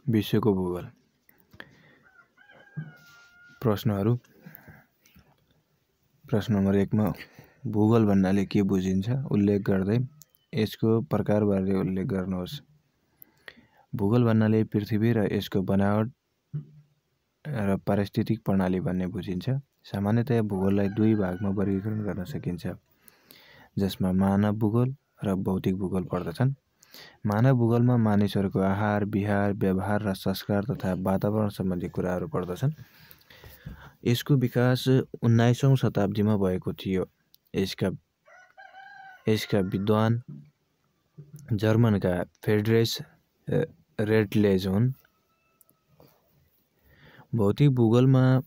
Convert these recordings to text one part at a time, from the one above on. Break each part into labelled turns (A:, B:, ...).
A: विश्वको भूगोल। प्रश्नहरू। प्रश्न नम्बर 1 मा भूगोल भन्नाले के बुझिन्छ उल्लेख गर्दै यसको प्रकारबारे उल्लेख गर्नुहोस्। भूगोल भन्नाले पृथ्वी र यसको बनावट र पारिस्थितिक प्रणाली भन्ने बुझिन्छ। सामान्यतया भूगोललाई दुई भागमा वर्गीकरण गर्न सकिन्छ, जसमा मानव भूगोल र भौतिक भूगोल पर्दछन्। मानव भूगोलमा मानिसहरूको आहार, विहार, व्यवहार र संस्कार तथा वातावरण सम्बन्धी कुराहरू पर्दछन्। यसको विकास 19औं शताब्दीमा भएको थियो। यसका विद्वान जर्मनका फ्रिड्रिच रेटलेज हुन्। भौतिक भूगोलमा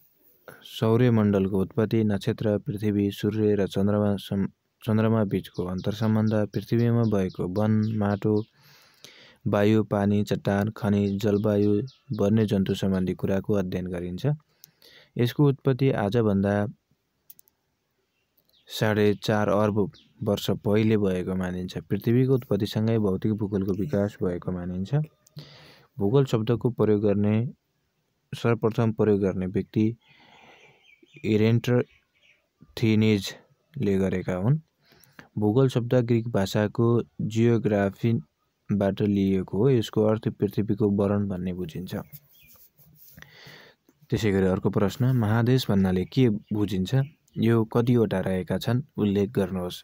A: सौर्यमण्डलको उत्पत्ति, नक्षत्र, पृथ्वी, सूर्य र चन्द्रमा बीचको अन्तरसम्बन्ध, पृथ्वीमा भएको वन, माटो, वायु, पानी, चट्टान, खनिज, जलवायु, वन्यजन्तु सम्बन्धी कुराको अध्ययन गरिन्छ। यसको उत्पत्ति आजभन्दा 4.5 अर्ब वर्ष पहिले भएको मानिन्छ। पृथ्वीको उत्पत्तिसँगै भौतिक भूगोलको विकास भएको मानिन्छ। भूगोल शब्दको सर्वप्रथम प्रयोग गर्ने व्यक्ति इरेन्टथीनिजले गरेका हुन्। भूगोल शब्द ग्रीक भाषाको जियोग्राफीबाट लिएको हो। यसको अर्थ पृथ्वीको वरण भन्ने बुझिन्छ। त्यसैगरी अर्को प्रश्न, महादेश भन्नाले के बुझिन्छ? यो कतिवटा रहेका छन् उल्लेख गर्नुहोस्।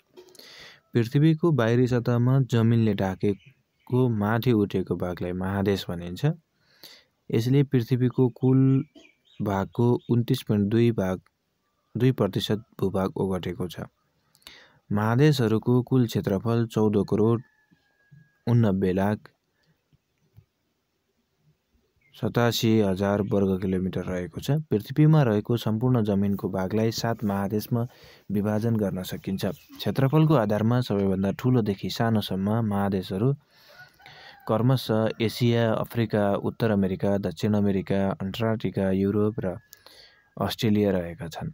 A: पृथ्वीको बाहिरी सतहमा जमिनले ढाकेको माथि उठेको भागलाई महादेश भनिन्छ। यसले पृथ्वीको कुल भागको 29.2% भूभाग ओगटेको छ। महादेशहरूको कुल क्षेत्रफल 14,87,000 वर्ग किलोमिटर रहेको छ। पृथ्वीमा रहेको सम्पूर्ण जमिनको भागलाई 7 महादेशमा विभाजन गर्न सकिन्छ। क्षेत्रफलको आधारमा सबैभन्दा ठूलोदेखि सानोसम्म महादेशहरू क्रमशः एसिया, अफ्रिका, उत्तर अमेरिका, दक्षिण अमेरिका, अन्टार्कटिका, युरोप र अस्ट्रेलिया रहेका छन्।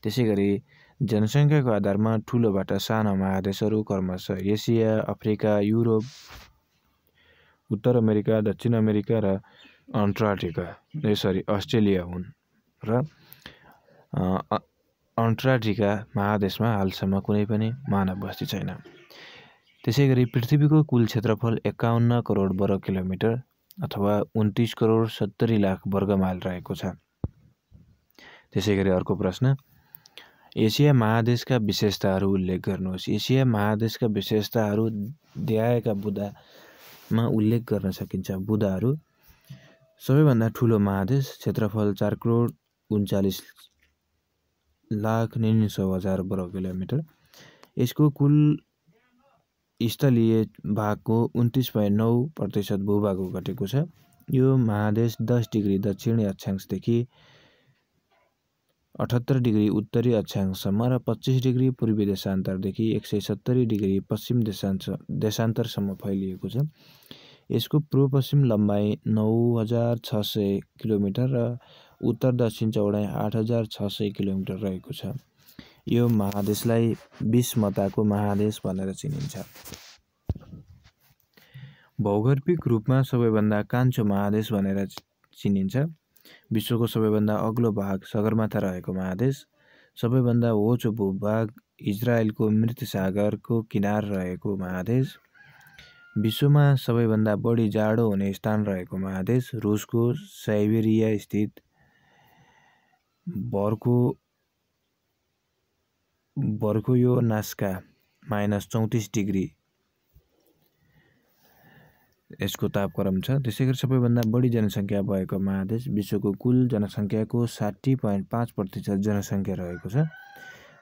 A: त्यसैगरी जनसङ्ख्याको आधारमा ठूलोबाट साना महादेशहरू क्रमशः एसिया, अफ्रिका, युरोप, उत्तर अमेरिका, दक्षिण अमेरिका र अस्ट्रेलिया हुन् र अन्टार्कटिका महादेशमा हालसम्म कुनै पनि मानव बस्ती छैन। त्यसैगरी पृथ्वीको कुल क्षेत्रफल 51 करोड वर्ग किलोमिटर अथवा 29 करोड 70 लाख वर्ग माइल रहेको छ। त्यसैगरी अर्को प्रश्न, एसिया महादेशका विशेषताहरू उल्लेख गर्नुहोस्। एसिया महादेशका विशेषताहरू देहायका बुदामा उल्लेख गर्न सकिन्छ। बुदाहरू सबैभन्दा ठूलो महादेश, क्षेत्रफल 4 करोड 39,99,000 वर्ग किलोमिटर। यसको कुल स्थलीय भागको 29.9% भूभाग ओगटेको छ। यो महादेश 10 डिग्री दक्षिणी अक्षांशदेखि 78 डिग्री उत्तरी अक्षांशसम्म र 25 डिग्री पूर्वी देशान्तरदेखि 170 डिग्री पश्चिम देशान्तरसम्म फैलिएको छ। यसको पूर्व-पश्चिम लम्बाइ 9,600 किलोमिटर र उत्तर-दक्षिण चौडाइ 8,600 किलोमिटर रहेको छ। यो महादेशलाई विषमताको महादेश भनेर चिनिन्छ। भौगोलिक रूपमा सबैभन्दा कान्छो महादेश भनेर चिनिन्छ। विश्वको सबैभन्दा अग्लो भाग सगरमाथा रहेको महादेश। सबैभन्दा होचो भूभाग इजरायलको मृत सागरको किनार रहेको महादेश। विश्वमा सबैभन्दा बढी जाडो हुने स्थान रहेको महादेश रुसको साइबेरिया स्थित भर्खोयोनास्का -34 डिग्री यसको तापक्रम छ। त्यसैगरी सबैभन्दा बढी जनसङ्ख्या भएको महादेश, विश्वको कुल जनसङ्ख्याको 60.5% जनसङ्ख्या रहेको छ।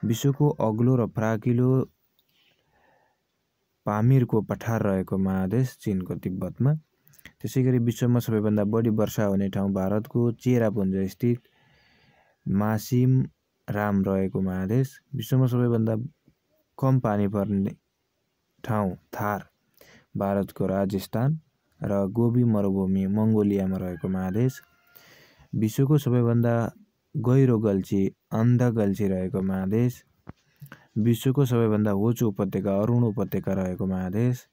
A: विश्वको अग्लो र फराकिलो पामिरको पठार रहेको महादेश चीनको तिब्बतमा। त्यसैगरी विश्वमा सबैभन्दा बढी वर्षा हुने ठाउँ भारतको चेरापुञ्ज स्थित मासिमराम रहेको महादेश। विश्वमा सबैभन्दा कम पानी पर्ने ठाउँ थार भारतको राजस्थान र गोबी मरुभूमि मङ्गोलियामा रहेको महादेश। विश्वको सबैभन्दा गहिरो गल्छी अन्ध गल्छी रहेको महादेश। विश्वको सबैभन्दा होचो उपत्यका अरुण उपत्यका रहेको महादेश।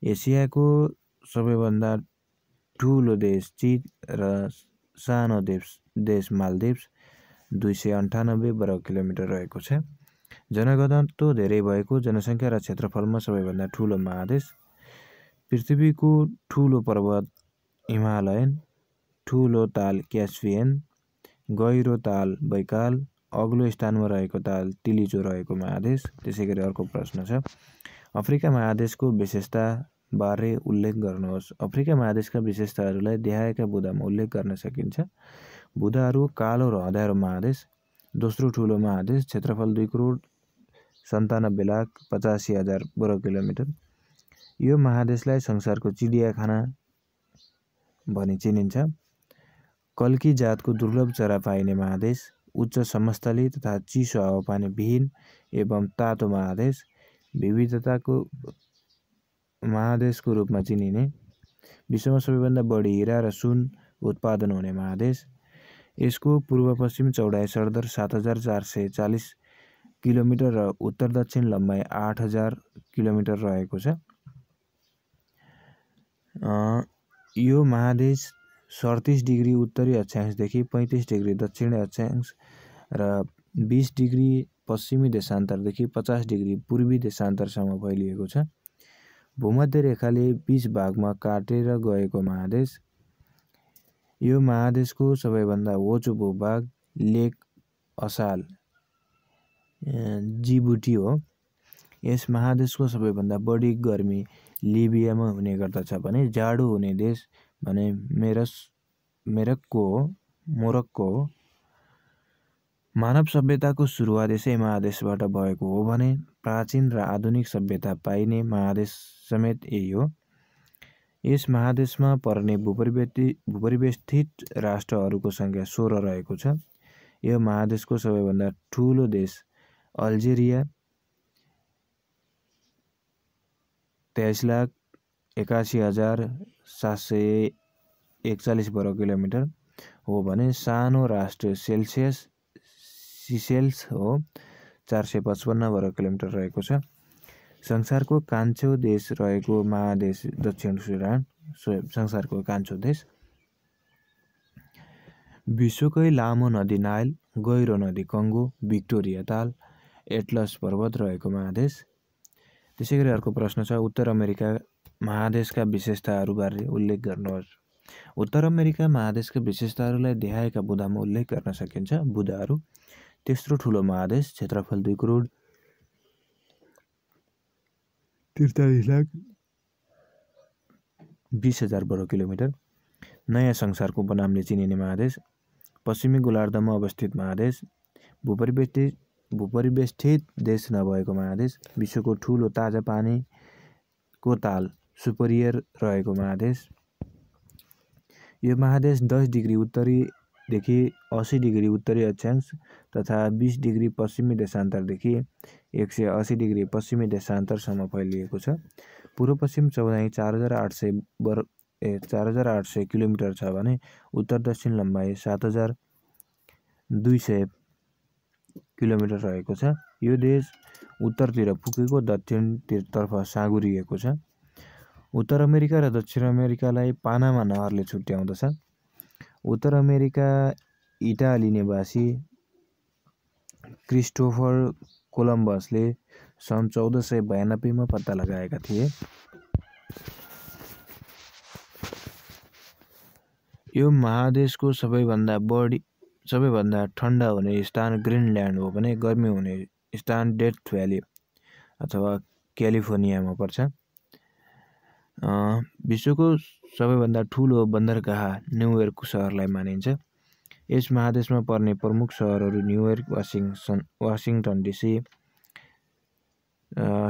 A: एसियाको सबैभन्दा ठुलो देश चीन र सानो देश मालदिभ्स 298 वर्ग किलोमिटर रहेको छ। जनघनत्व धेरै भएको, जनसङ्ख्या र क्षेत्रफलमा सबैभन्दा ठुलो महादेश, पृथ्वीको ठुलो पर्वत हिमालयन, ठुलो ताल क्यास्पियन, गहिरो ताल बैकाल, अग्लो स्थानमा रहेको ताल तिलिचो रहेको महादेश। त्यसैगरी अर्को प्रश्न छ, अफ्रिका महादेशको विशेषता बारे उल्लेख गर्नुहोस्। अफ्रिका महादेशका विशेषताहरूलाई देखाएका बुदामा उल्लेख गर्न सकिन्छ। बुदाहरू कालो र अँध्यारो महादेश, दोस्रो ठुलो महादेश, क्षेत्रफल 2,97,85,000 वर्ग किलोमिटर। यो महादेशलाई संसारको चिडियाखाना भनी चिनिन्छ। कल्की जातको दुर्लभ चरा पाइने महादेश, उच्च समस्थली तथा चिसो हावापानी विहीन एवं तातो महादेश, विविधताको महादेशको रूपमा चिनिने, विश्वमा सबैभन्दा बढी हिरा र सुन उत्पादन हुने महादेश। यसको पूर्व पश्चिम चौडाइ सरदर 7,440 किलोमिटर र उत्तर दक्षिण लम्बाइ 8,000 किलोमिटर रहेको छ। यो महादेश 37 डिग्री उत्तरी अक्षांशदेखि 35 डिग्री दक्षिणी अक्षांश र 20 डिग्री पश्चिमी देशान्तरदेखि 50 डिग्री पूर्वी देशान्तरसम्म फैलिएको छ। भूमध्य रेखाले 20 भागमा काटेर गएको महादेश। यो महादेशको सबैभन्दा होचो भूभाग लेक असाल जिबुटी हो। यस महादेशको सबैभन्दा बढी गर्मी लिबियामा हुने गर्दछ भने जाडो हुने देश भने मोरक्को हो। मानव सभ्यताको सुरुवात यसै महादेशबाट भएको हो भने प्राचीन र आधुनिक सभ्यता पाइने महादेश समेत यही हो। यस महादेशमा पर्ने भूपरिवेष्ठित राष्ट्रहरूको सङ्ख्या 16 रहेको छ। यो महादेशको सबैभन्दा ठुलो देश अल्जेरिया 23,81,741 वर्ग किलोमिटर हो भने सानो राष्ट्र सिसेल्स हो, 455 वर्ग किलोमिटर रहेको छ। संसारको कान्छो देश रहेको महादेश दक्षिण सुडान, संसारको कान्छो देश। विश्वकै लामो नदी नाइल, गहिरो नदी कङ्गो, भिक्टोरिया ताल, एटलस पर्वत रहेको महादेश। त्यसैगरी अर्को प्रश्न छ, उत्तर अमेरिका महादेशका विशेषताहरूबारे उल्लेख गर्नुहोस्। उत्तर अमेरिका महादेशका विशेषताहरूलाई देखाएका बुदामा उल्लेख गर्न सकिन्छ। बुदाहरू तेस्रो ठुलो महादेश, क्षेत्रफल 2,43,20,000 वर्ग किलोमिटर, नयाँ संसारको बनामले चिनिने महादेश, पश्चिमी गोलार्धमा अवस्थित महादेश, भूपरिवेष्ठित देश नभएको महादेश, विश्वको ठुलो ताजा पानीको ताल सुपरियर रहेको महादेश। यो महादेश 10 डिग्री उत्तरीदेखि 80 डिग्री उत्तरी अक्षांश तथा 20 डिग्री पश्चिमी देशान्तरदेखि 180 डिग्री पश्चिमी देशान्तरसम्म फैलिएको छ। पूर्व पश्चिम चौडाइ 4,800 किलोमिटर छ भने उत्तर दक्षिण लम्बाइ 7,200 किलोमिटर रहेको छ। यो देश उत्तरतिर फुकेको, दक्षिणतर्फ साँगुरिएको छ। उत्तर अमेरिका र दक्षिण अमेरिकालाई पानामा नहरले छुट्याउँदछ। उत्तर अमेरिका इटाली निवासी क्रिस्टोफर कोलम्बसले सन् 1492 मा पत्ता लगाएका थिए। यो महादेशको सबैभन्दा ठन्डा हुने स्थान ग्रिनल्यान्ड हो भने गर्मी हुने स्थान डेथ भ्याली अथवा क्यालिफोर्नियामा पर्छ। विश्वको सबैभन्दा ठुलो बन्दरगाह न्युयोर्क सहरलाई मानिन्छ। यस महादेशमा पर्ने प्रमुख सहरहरू न्युयोर्क, वासिङटन डिसी,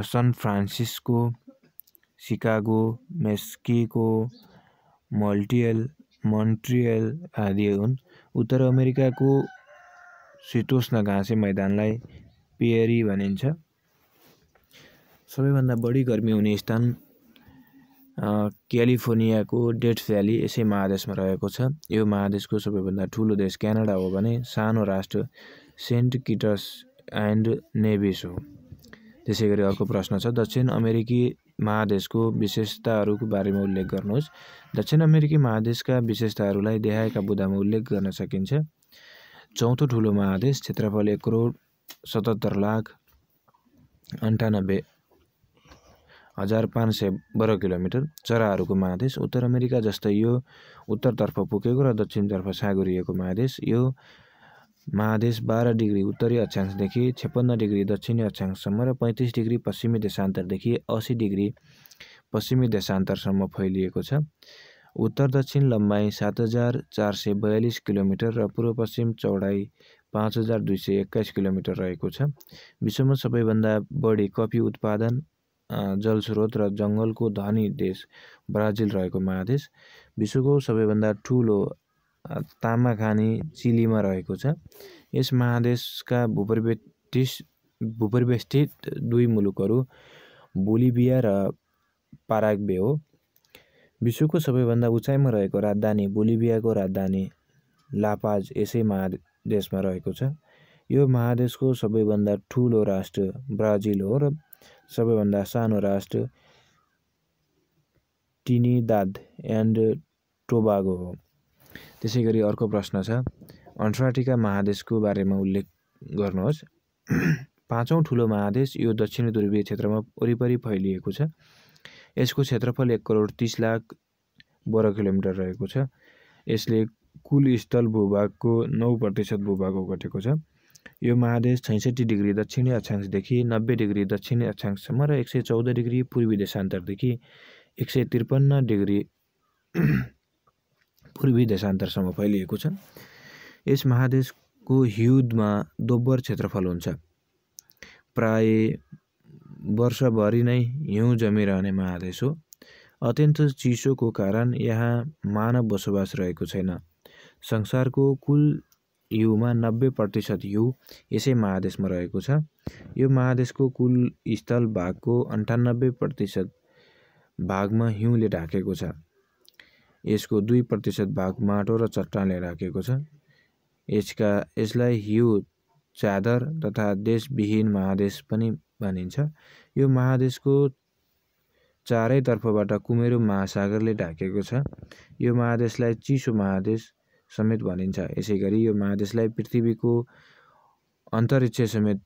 A: सन फ्रान्सिस्को, सिकागो, मेक्सिको, मोन्ट्रियल आदि हुन्। उत्तर अमेरिकाको शीतोष्ण घाँसे मैदानलाई प्रेरी भनिन्छ। सबैभन्दा बढी गर्मी हुने स्थान क्यालिफोर्नियाको डेथ भ्याली यसै महादेशमा रहेको छ। यो महादेशको सबैभन्दा ठुलो देश क्यानाडा हो भने सानो राष्ट्र सेन्ट किट्स एन्ड नेभिस हो। त्यसैगरी अर्को प्रश्न छ, दक्षिण अमेरिकी महादेशको विशेषताहरूको बारेमा उल्लेख गर्नुहोस्। दक्षिण अमेरिकी महादेशका विशेषताहरूलाई देहायका बुँदामा उल्लेख गर्न सकिन्छ। चौथो ठुलो महादेश, क्षेत्रफल 1,97,98,500 वर्ग किलोमिटर, चराहरूको महादेश। उत्तर अमेरिका जस्तै यो उत्तरतर्फ पुगेको र दक्षिणतर्फ साँगुरिएको महादेश। यो महादेश 12 डिग्री उत्तरी अक्षांशदेखि 56 डिग्री दक्षिणी अक्षांशसम्म र 35 डिग्री पश्चिमी देशान्तरदेखि 80 डिग्री पश्चिमी देशान्तरसम्म फैलिएको छ। उत्तर दक्षिण लम्बाइ 7,442 किलोमिटर र पूर्व पश्चिम चौडाइ 5,221 किलोमिटर रहेको छ। विश्वमा सबैभन्दा बढी कफी उत्पादन, जलस्रोत र जङ्गलको धनी देश ब्राजिल रहेको महादेश। विश्वको सबैभन्दा ठुलो तामा खानी चिलीमा रहेको छ। यस महादेशका भूपरिवेष्टित दुई मुलुकहरू बोलिभिया र पाराग्वे हो। विश्वको सबैभन्दा उचाइमा रहेको राजधानी बोलिभियाको राजधानी लापाज यसै महादेशमा रहेको छ। यो महादेशको सबैभन्दा ठुलो राष्ट्र ब्राजिल हो र सबैभन्दा सानो राष्ट्र ट्रिनिदाद एन्ड टोबागो हो। त्यसैगरी अर्को प्रश्न छ, अन्टार्क्टिका महादेशको बारेमा उल्लेख गर्नुहोस्। पाँचौं ठुलो महादेश, यो दक्षिणी ध्रुवीय क्षेत्रमा वरिपरि फैलिएको छ। यसको क्षेत्रफल 1,30,00,000 वर्ग किलोमिटर रहेको छ। यसले कुल स्थल भूभागको 9% भूभाग ओगटेको छ। यो महादेश 66 डिग्री दक्षिणी अक्षांशदेखि 90 डिग्री दक्षिणी अक्षांशसम्म र 114 डिग्री पूर्वी देशान्तरदेखि 153 डिग्री पूर्वी देशान्तरसम्म फैलिएको छ। यस महादेशको हिउँदमा दोब्बर क्षेत्रफल हुन्छ। प्राय वर्षभरि नै हिउँ जमिरहने महादेश हो। अत्यन्त चिसोको कारण यहाँ मानव बसोबास रहेको छैन। संसारको कुल हिउँमा 90% हिउँ यसै महादेशमा रहेको छ। यो महादेशको कुल स्थल भागको 98% भागमा हिउँले ढाकेको छ। यसको 2% भाग माटो र चट्टानले ढाकेको छ। यसलाई हिउँ चादर तथा देशविहीन महादेश पनि भनिन्छ। यो महादेशको चारैतर्फबाट कुमेरू महासागरले ढाकेको छ। यो महादेशलाई चिसो महादेश समेत भनिन्छ। यसैगरी यो महादेशलाई पृथ्वीको अन्तरिक्ष समेत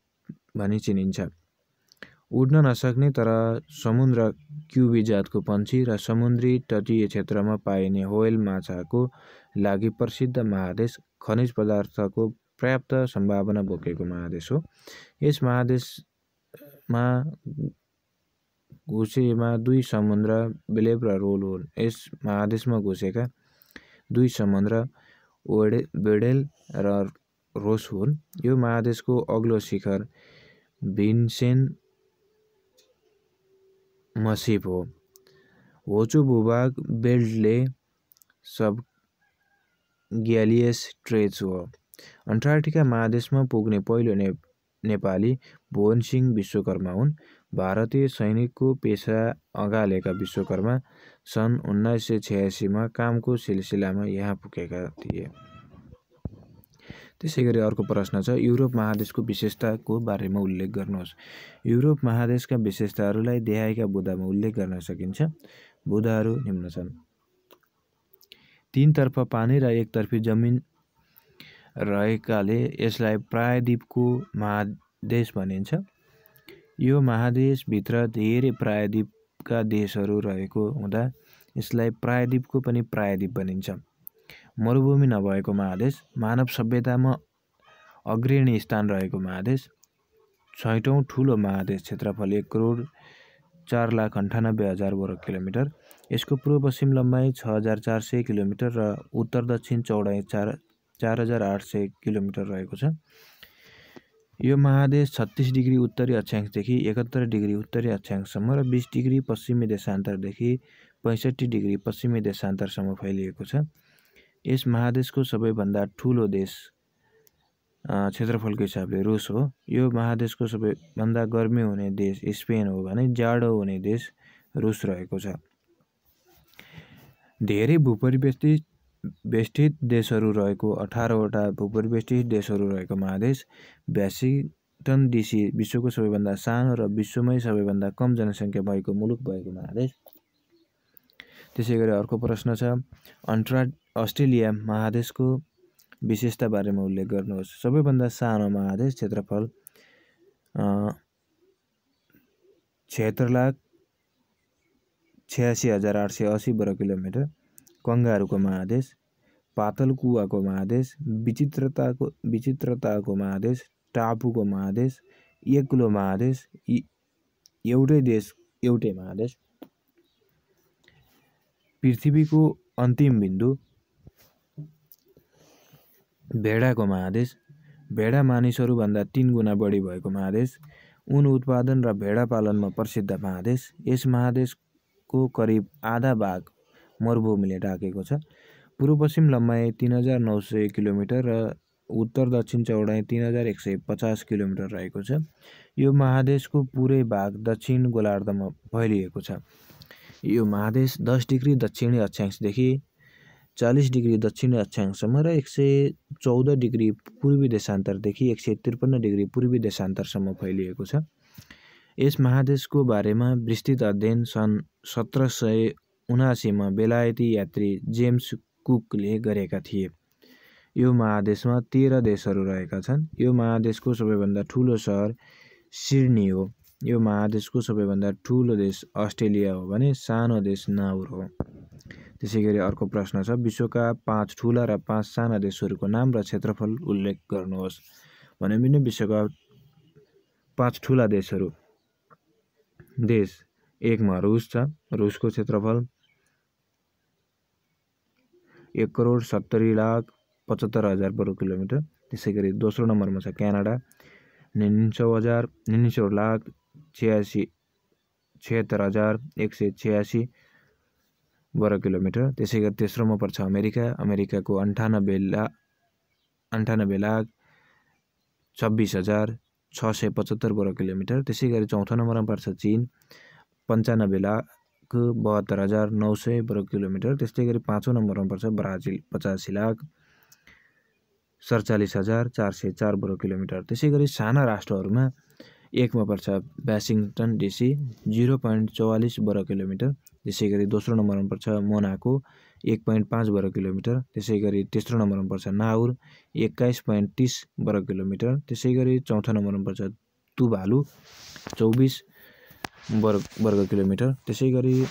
A: भनी चिनिन्छ। उड्न नसक्ने तर समुद्र क्युबी जातको पन्छी र समुद्री तटीय क्षेत्रमा पाइने व्हेल माछाको लागि प्रसिद्ध महादेश, खनिज पदार्थको पर्याप्त सम्भावना बोकेको महादेश हो। यस महादेशमा घुसेमा दुई समुद्र बेलेब र रोल हुन्। यस महादेशमा घुसेका दुई समुद्र वेडेल र रोस हुन्। यो महादेशको अग्लो शिखर भिन्सेन मसिफ हो। होचो भूभाग बेल्टले सब ग्यालियस ट्रेच हो। अन्टार्क्टिका महादेशमा पुग्ने पहिलो नेपाली भुवन सिंह विश्वकर्मा हुन्। भारतीय सैनिकको पेशा अगालेका विश्वकर्मा सन् 1986 मा कामको सिलसिलामा यहाँ पुगेका थिए। त्यसैगरी अर्को प्रश्न छ, युरोप महादेशको विशेषताको बारेमा उल्लेख गर्नुहोस्। युरोप महादेशका विशेषताहरूलाई देहायका बुँदामा उल्लेख गर्न सकिन्छ। बुँदाहरू निम्न छन्। तीनतर्फ पानी र एकतर्फी जमिन रहेकाले यसलाई प्रायद्वीपको महादेश भनिन्छ। यो महादेशभित्र धेरै प्रायद्वीपका देशहरू रहेको हुँदा यसलाई प्रायद्वीपको पनि प्रायद्वीप भनिन्छ। मरुभूमि नभएको महादेश, मानव सभ्यतामा अग्रणी स्थान रहेको महादेश, 6औं ठुलो महादेश, क्षेत्रफल 1,04,98,000 वर्ग किलोमिटर। यसको पूर्व पश्चिम लम्बाइ 6,400 किलोमिटर र उत्तर दक्षिण चौडाइ 4,800 किलोमिटर रहेको छ। यो महादेश 36 डिग्री उत्तरी अक्षांशदेखि 71 डिग्री उत्तरी अक्षांशसम्म र 20 डिग्री पश्चिमी देशान्तरदेखि 65 डिग्री पश्चिमी देशान्तरसम्म फैलिएको छ। यस महादेशको सबैभन्दा ठुलो देश क्षेत्रफलको हिसाबले रुस हो। यो महादेशको सबैभन्दा गर्मी हुने देश स्पेन हो भने जाडो हुने देश रुस रहेको छ। धेरै भूपरिवेष्टित देशहरू रहेको 18 वटा भूपरिवेष्टित देशहरू रहेको महादेश वाशिंगटन डिसी विश्वको सबैभन्दा सानो र विश्वमै सबैभन्दा कम जनसङ्ख्या भएको मुलुक भएको महादेश। त्यसै गरी अर्को प्रश्न छ, अस्ट्रेलिया महादेशको विशेषता बारेमा उल्लेख गर्नुहोस्। सबैभन्दा सानो महादेश, क्षेत्रफल 76,86,880 वर्ग किलोमिटर, कङ्गारुको महादेश, पातल कुवाको महादेश, विचित्रताको महादेश, टापुको महादेश, एक्लो महादेश, एउटै देश एउटै महादेश, पृथ्वीको अन्तिम बिन्दु, भेडाको महादेश, भेडा मानिसहरूभन्दा 3 गुणा बढी भएको महादेश, ऊन उत्पादन र भेडा पालनमा प्रसिद्ध महादेश। यस महादेशको करिब आधा भाग मरुभूमिले ढाकेको छ। पूर्व पश्चिम लम्बाइ 3,900 किलोमिटर र उत्तर दक्षिण चौडाइ 3,150 किलोमिटर रहेको छ। यो महादेशको पुरै भाग दक्षिण गोलार्धमा फैलिएको छ। यो महादेश 10 डिग्री दक्षिणी अक्षांशदेखि 40 डिग्री दक्षिणी अक्षांशसम्म र 114 डिग्री पूर्वी देशान्तरदेखि 153 डिग्री पूर्वी देशान्तरसम्म फैलिएको छ। यस महादेशको बारेमा विस्तृत अध्ययन सन् 1779 मा बेलायती यात्री जेम्स कुकले गरेका थिए। यो महादेशमा 13 देशहरू रहेका छन्। यो महादेशको सबैभन्दा ठुलो सहर सिडनी हो। यो महादेशको सबैभन्दा ठुलो देश अस्ट्रेलिया हो भने सानो देश नाउर हो। त्यसै गरी अर्को प्रश्न छ, विश्वका 5 ठुला र 5 साना देशहरूको नाम र क्षेत्रफल उल्लेख गर्नुहोस्। भने पनि विश्वका 5 ठुला देशहरू, देश 1 मा रुस छ। रुसको क्षेत्रफल 1,70,75,000 वर्ग किलोमिटर। त्यसै गरी दोस्रो नम्बरमा छ क्यानाडा, 99,76,186 वर्ग किलोमिटर। त्यसै गरी तेस्रोमा पर्छ अमेरिका, अमेरिकाको 98,26,675 वर्ग किलोमिटर। त्यसै गरी चौथो नम्बरमा पर्छ चीन, 95,72,900 वर्ग किलोमिटर। त्यस्तै गरी पाँचौं नम्बरमा पर्छ ब्राजिल, 85,47,404 वर्ग किलोमिटर। त्यसै गरी साना राष्ट्रहरूमा 1 मा पर्छ वाशिंगटन डिसी, 0.44 वर्ग किलोमिटर। त्यसै गरी दोस्रो नम्बरमा पर्छ मोनाको, 1.5 वर्ग किलोमिटर। त्यसै गरी तेस्रो नम्बरमा पर्छ नाउर, 21.30 वर्ग किलोमिटर। त्यसै गरी चौथो नम्बरमा पर्छ तुभालु, 24 वर्ग किलोमिटर। त्यसै गरी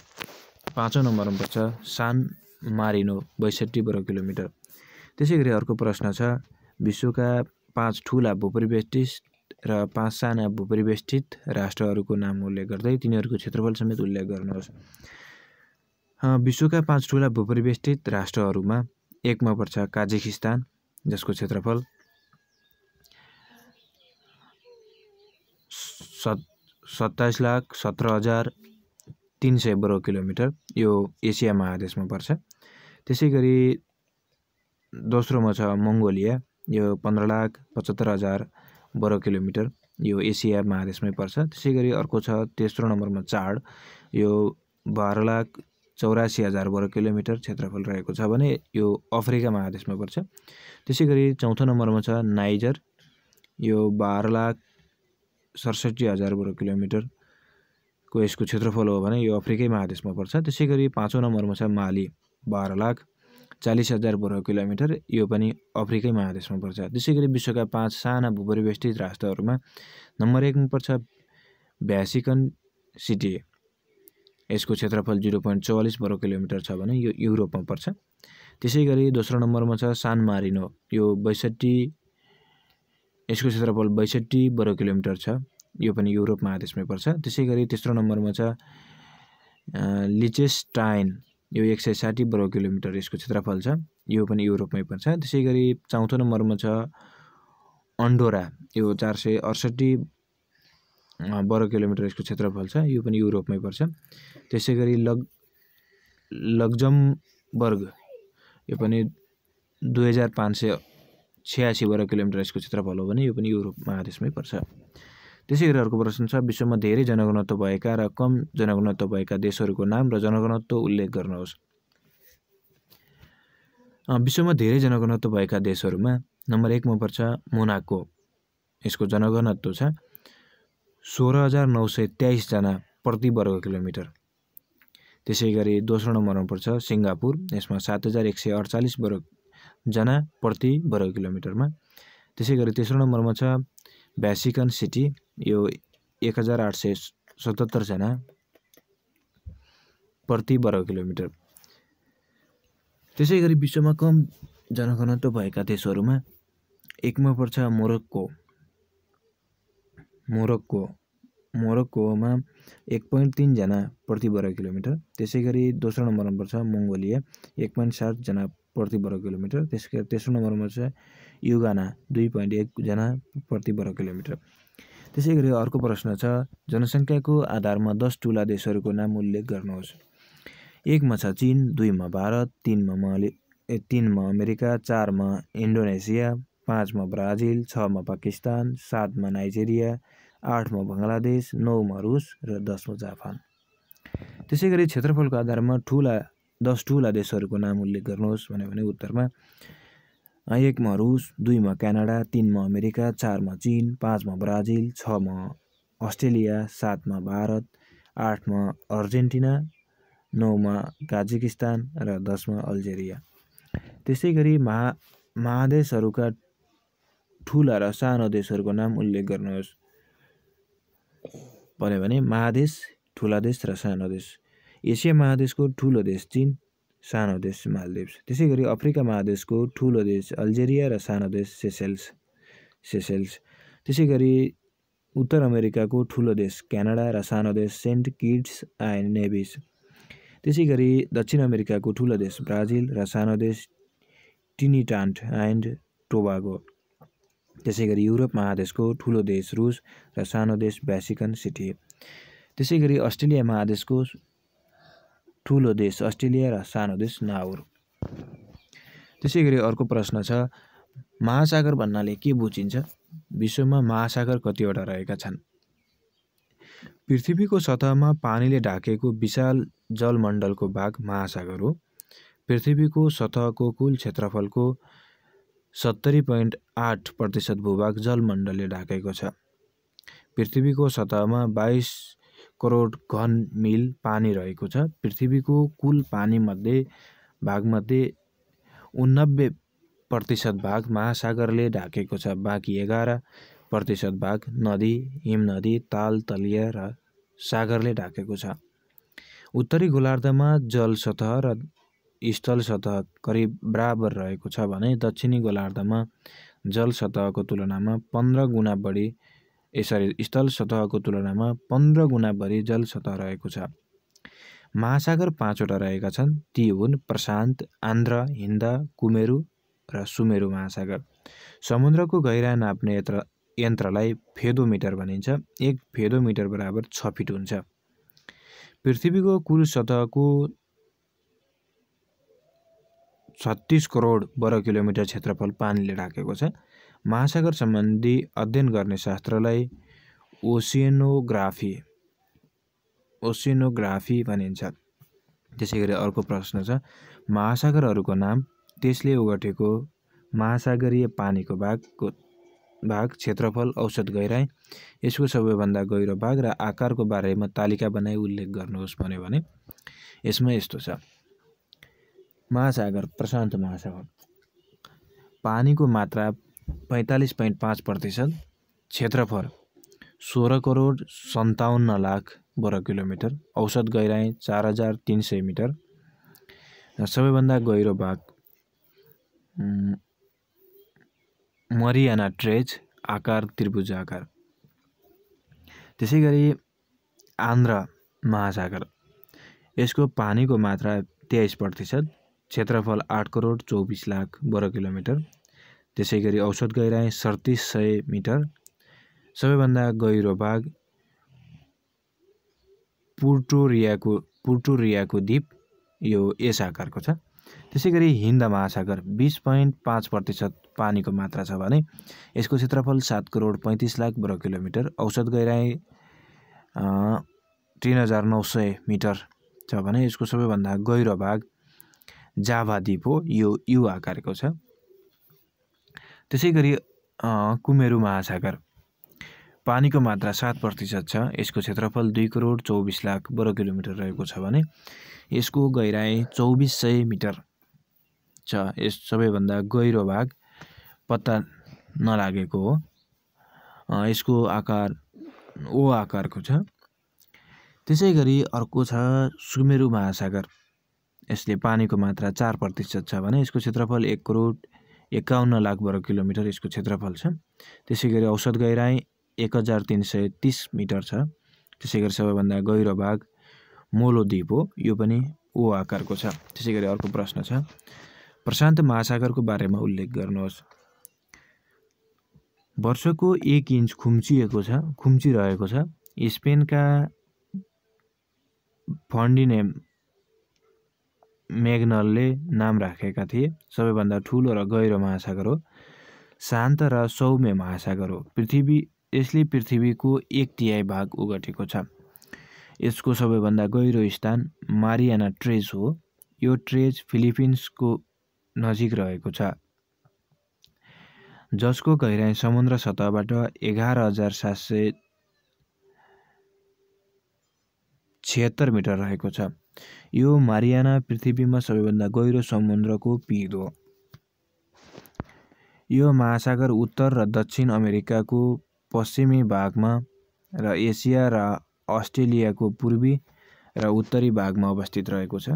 A: पाँचौं नम्बरमा पर्छ सान मारिनो, 62 वर्ग किलोमिटर। त्यसै गरी अर्को प्रश्न छ, विश्वका 5 ठुला भूपरिवेष्टित र 5 साना भूपरिवेष्टित राष्ट्रहरूको नाम उल्लेख गर्दै तिनीहरूको क्षेत्रफल समेत उल्लेख गर्नुहोस्। विश्वका 5 ठुला भूपरिवेष्टित राष्ट्रहरूमा 1 मा पर्छ काजाखस्तान, जसको क्षेत्रफल 27,17,300 वर्ग किलोमिटर। यो एसिया महादेशमा पर्छ। त्यसै गरी दोस्रोमा छ मङ्गोलिया, यो 15,75,000 वर्ग किलोमिटर। यो एसिया महादेशमै पर्छ। त्यसै गरी अर्को छ तेस्रो नम्बरमा चाड, यो 12,84,000 वर्ग किलोमिटर क्षेत्रफल रहेको छ भने यो अफ्रिका महादेशमा पर्छ। त्यसै गरी चौथो नम्बरमा छ नाइजर, यो 12,67,000 वर्ग किलोमिटरको यसको क्षेत्रफल हो भने यो अफ्रिकै महादेशमा पर्छ। त्यसै गरी पाँचौं नम्बरमा छ माली, 12,40,000 वर्ग किलोमिटर। यो पनि अफ्रिकै महादेशमा पर्छ। त्यसै गरी विश्वका 5 साना भूपरिवेष्टित राष्ट्रहरूमा नम्बर 1 मा पर्छ भ्याटिकन सिटी, यसको क्षेत्रफल 0.44 वर्ग किलोमिटर छ भने यो युरोपमा पर्छ। त्यसै गरी दोस्रो नम्बरमा छ सान मारिनो, यो 62, यसको क्षेत्रफल 62 वर्ग किलोमिटर छ। यो पनि युरोप महादेशमै पर्छ। त्यसै गरी तेस्रो नम्बरमा छ लिचेनस्टाइन, यो 160 वर्ग किलोमिटर यसको क्षेत्रफल छ। यो पनि युरोपमै पर्छ। त्यसै गरी चौथो नम्बरमा छ अन्डोरा, यो 468 वर्ग किलोमिटर यसको क्षेत्रफल छ। यो पनि युरोपमै पर्छ। त्यसै गरी लक्जमबर्ग, यो पनि 2,586 वर्ग किलोमिटर यसको क्षेत्रफल हो भने यो पनि युरोप महादेशमै पर्छ। त्यसै गरी अर्को प्रश्न छ, विश्वमा धेरै जनघनत्व भएका र कम जनघनत्व भएका देशहरूको नाम र जनघनत्व उल्लेख गर्नुहोस्। विश्वमा धेरै जनघनत्व भएका देशहरूमा नम्बर 1 मा पर्छ मोनाको, यसको जनघनत्व छ 16,923 जना प्रति वर्ग किलोमिटर। त्यसैगरी दोस्रो नम्बरमा पर्छ सिङ्गापुर, यसमा 7,148 जना प्रति वर्ग किलोमिटरमा। त्यसैगरी तेस्रो नम्बरमा छ भ्याटिकन सिटी, यो 1,877 जना प्रति वर्ग किलोमिटर। त्यसैगरी विश्वमा कम जनघनत्व भएका देशहरूमा एकमा पर्छ मोरक्कोमा 1.3 जना प्रति वर्ग किलोमिटर। त्यसैगरी दोस्रो नम्बरमा पर्छ मङ्गोलिया 1.7 जना प्रति वर्ग किलोमिटर। त्यसैगरी तेस्रो नम्बरमा छ युगाना 2.1 जना प्रति वर्ग किलोमिटर। त्यसैगरी अर्को प्रश्न छ जनसङ्ख्याको आधारमा 10 ठुला देशहरूको नाम उल्लेख गर्नुहोस्। 1 मा छ चीन, 2 मा भारत, 3 मा अमेरिका, 4 मा इन्डोनेसिया, 5 मा ब्राजिल, 6 मा पाकिस्तान, 7 मा नाइजेरिया, 8 मा बङ्गलादेश, 9 मा रुस र 10 मा जापान। त्यसैगरी क्षेत्रफलको आधारमा 10 ठुला देशहरूको नाम उल्लेख गर्नुहोस् भने उत्तरमा 1 मा रुस, 2 मा क्यानाडा, 3 मा अमेरिका, 4 मा चीन, 5 मा ब्राजिल, 6 मा अस्ट्रेलिया, 7 मा भारत, 8 मा अर्जेन्टिना, 9 मा काजाकिस्तान र 10 मा अल्जेरिया। त्यसैगरी महादेशहरूका ठुला र सानो देशहरूको नाम उल्लेख गर्नुहोस् भने महादेश, ठुला देश र सानो देश। एसिया महादेशको ठुलो देश चीन, सानो देश मालदिभ्स। त्यसैगरी अफ्रिका महादेशको ठुलो देश अल्जेरिया र सानो देश सेसेल्स। त्यसैगरी उत्तर अमेरिकाको ठुलो देश क्यानाडा र सानो देश सेन्ट किट्स एन्ड नेभिस। त्यसैगरी दक्षिण अमेरिकाको ठुलो देश ब्राजिल र सानो देश ट्रिनिडाड एन्ड टोबागो। त्यसैगरी युरोप महादेशको ठुलो देश रुस र सानो देश भ्याटिकन सिटी। त्यसैगरी अस्ट्रेलिया महादेशको ठुलो देश अस्ट्रेलिया र सानो देश नाउर। त्यसैगरी अर्को प्रश्न छ महासागर भन्नाले के बुझिन्छ? विश्वमा महासागर कतिवटा रहेका छन्? पृथ्वीको सतहमा पानीले ढाकेको विशाल जलमण्डलको भाग महासागर हो। पृथ्वीको सतहको कुल क्षेत्रफलको 70.8% भूभाग जलमण्डलले ढाकेको छ। पृथ्वीको सतहमा 22 करोड घन मिल पानी रहेको छ। पृथ्वीको कुल पानी भागमध्ये 89% भाग महासागरले ढाकेको छ। बाँकी 11% भाग नदी, हिमनदी, ताल, तलिया र सागरले ढाकेको छ। उत्तरी गोलार्धमा जल सतह र स्थल सतह करिब बराबर रहेको छ भने दक्षिणी गोलार्धमा जल सतहको तुलनामा 15 गुणा बढी स्थल सतहको तुलनामा 15 गुणा बढी जल सतह रहेको छ। महासागर 5 वटा रहेका छन्, ती हुन् प्रशान्त, आन्ध्र, हिन्द, कुमेरु र सुमेरु महासागर। समुद्रको गहिराई नाप्ने यन्त्रलाई फेदोमिटर भनिन्छ। 1 फेदोमिटर बराबर 6 फिट हुन्छ। पृथ्वीको कुल सतहको 36 करोड वर्ग किलोमिटर क्षेत्रफल पानीले ढाकेको छ। महासागर सम्बन्धी अध्ययन गर्ने शास्त्रलाई ओसिनोग्राफी भनिन्छ। त्यसैगरी अर्को प्रश्न छ महासागरहरूको नाम त्यसले ओगटेको महासागरीय पानीको भाग, क्षेत्रफल, औसत गहिराई, यसको सबैभन्दा गहिरो भाग र आकारको बारेमा तालिका बनाई उल्लेख गर्नुहोस् भने यसमा यस्तो छ। महासागर, प्रशान्त महासागर, पानीको मात्रा 45.5%, क्षेत्रफल 16 करोड 57 लाख वर्ग किलोमिटर, औसत गहिराई 4300 मिटर, सबैभन्दा गहिरो भाग मरियाना ट्रेन्च, आकार त्रिभुज आकार। त्यसैगरी आन्ध्र महासागर, यसको पानीको मात्रा 23%, क्षेत्रफल 8 करोड 24 लाख वर्ग किलोमिटर, त्यसैगरी औसत गहिराई 3700 मिटर, सबैभन्दा गहिरो भाग पुर्टोरियाको द्वीप, यो यस आकारको छ। त्यसैगरी हिन्द महासागर 20.5% पानीको मात्रा छ भने यसको क्षेत्रफल 7 करोड 35 लाख वर्ग किलोमिटर, औसत गहिराई 3900 मिटर छ भने यसको सबैभन्दा गहिरो भाग जाभा द्वीप हो, यो यु आकारको छ। त्यसैगरी कुमेरु महासागर पानीको मात्रा 7% छ। यसको क्षेत्रफल 2,24,00,000 वर्ग किलोमिटर रहेको छ भने यसको गहिराई 2400 मिटर छ। यस सबैभन्दा गहिरो भाग पत्ता नलागेको हो। यसको आकार ओ आकारको छ। त्यसैगरी अर्को छ सुमेरु महासागर। यसले पानीको मात्रा 4% छ भने यसको क्षेत्रफल 1,51,00,000 वर्ग किलोमिटर यसको क्षेत्रफल छ। त्यसैगरी औसत गहिराई 1,330 मिटर छ। त्यसैगरी सबैभन्दा गहिरो भाग मोलो द्वीप हो। यो पनि ओ आकारको छ। त्यसैगरी अर्को प्रश्न छ प्रशान्त महासागरको बारेमा उल्लेख गर्नुहोस्। वर्षको 1 इन्च खुम्चिरहेको छ। स्पेनका फर्डिनेन्ड मैग्नलले नाम राखेका थिए। सबैभन्दा ठूलो र गहिरो महासागर हो। शान्त र सौम्य महासागर हो। यसले पृथ्वीको 1/3 भाग ओगटेको छ। यसको सबैभन्दा गहिरो स्थान मारियाना ट्रेज हो। यो ट्रेज फिलिपिन्सको नजिक रहेको छ, जसको गहिराई समुद्र सतहबाट 11,776 मिटर रहेको छ। यो मारियाना पृथ्वीमा सबैभन्दा गहिरो समुद्रको पिँध हो। यो महासागर उत्तर र दक्षिण अमेरिकाको पश्चिमी भागमा र एसिया र अस्ट्रेलियाको पूर्वी र उत्तरी भागमा अवस्थित रहेको छ।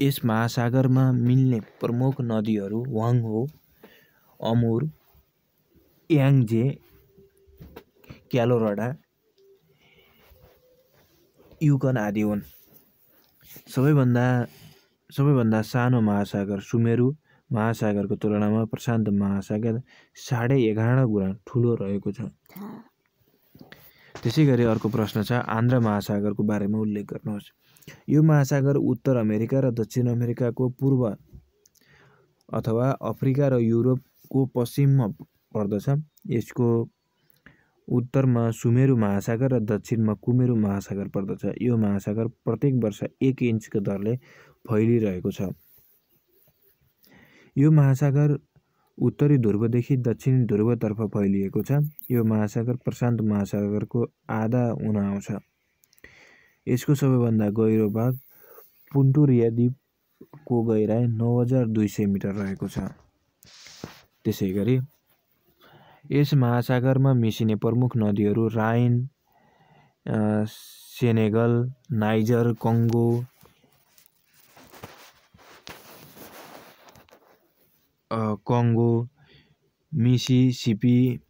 A: यस महासागरमा मिल्ने प्रमुख नदीहरू वाङ्हो, अमुर, याङ्जे, क्यालोराडो, युकन आदि हुन्। सबैभन्दा सानो महासागर सुमेरु महासागरको तुलनामा प्रशान्त महासागर 11.5 गुणा ठूलो रहेको छ। त्यसैगरी अर्को प्रश्न छ आन्ध्र महासागरको बारेमा उल्लेख गर्नुहोस्। यो महासागर उत्तर अमेरिका र दक्षिण अमेरिकाको पूर्व अथवा अफ्रिका र युरोपको पश्चिममा पर्दछ। यसको उत्तरमा सुमेरु महासागर र दक्षिणमा कुमेरु महासागर पर्दछ। यो महासागर प्रत्येक वर्ष 1 इन्चको दरले फैलिरहेको छ। यो महासागर उत्तरी ध्रुवदेखि दक्षिणी ध्रुवतर्फ फैलिएको छ। यो महासागर प्रशान्त महासागरको आधा हुन आउँछ। यसको सबैभन्दा गहिरो भाग पुन्टुरिया द्वीपको गहिराई 9,200 मिटर रहेको छ। त्यसैगरी यस महासागरमा मिसिने प्रमुख नदीहरू राइन, सेनेगल, नाइजर, कङ्गो, मिसिसिपी,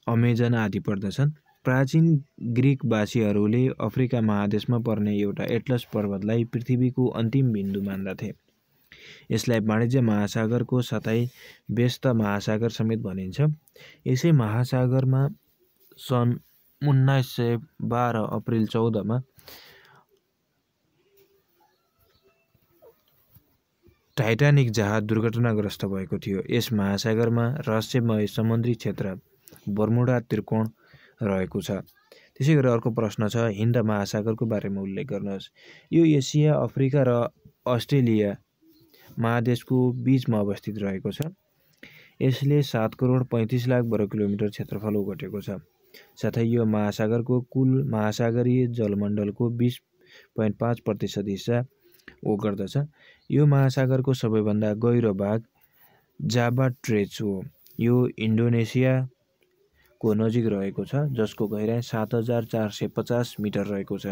A: अमेजन आदि पर्दछन्। प्राचीन ग्रीकवासीहरूले अफ्रिका महादेशमा पर्ने एउटा एटलस पर्वतलाई पृथ्वीको अन्तिम बिन्दु मान्दथे। यसलाई वाणिज्य महासागरको साथै व्यस्त महासागर समेत भनिन्छ। यसै महासागरमा सन् 1912 अप्रिल 14 मा टाइटानिक जहाज दुर्घटनाग्रस्त भएको थियो। यस महासागरमा रहस्यमय समुद्री क्षेत्र बर्मुडा त्रिकोण रहेको छ। त्यसैगरी अर्को प्रश्न छ हिन्द महासागरको बारेमा उल्लेख गर्नुहोस्। यो एसिया, अफ्रिका र अस्ट्रेलिया महादेशको बीचमा अवस्थित रहेको छ। यसले 7,35,00,000 वर्ग किलोमिटर क्षेत्रफल ओगटेको छ। साथै यो महासागरको कुल महासागरीय जलमण्डलको 20.5% हिस्सा ओगट्दछ। यो महासागरको सबैभन्दा गहिरो भाग जाभा ट्रेच हो। यो इन्डोनेसियाको नजिक रहेको छ, जसको गहिराई 7,450 मिटर रहेको छ।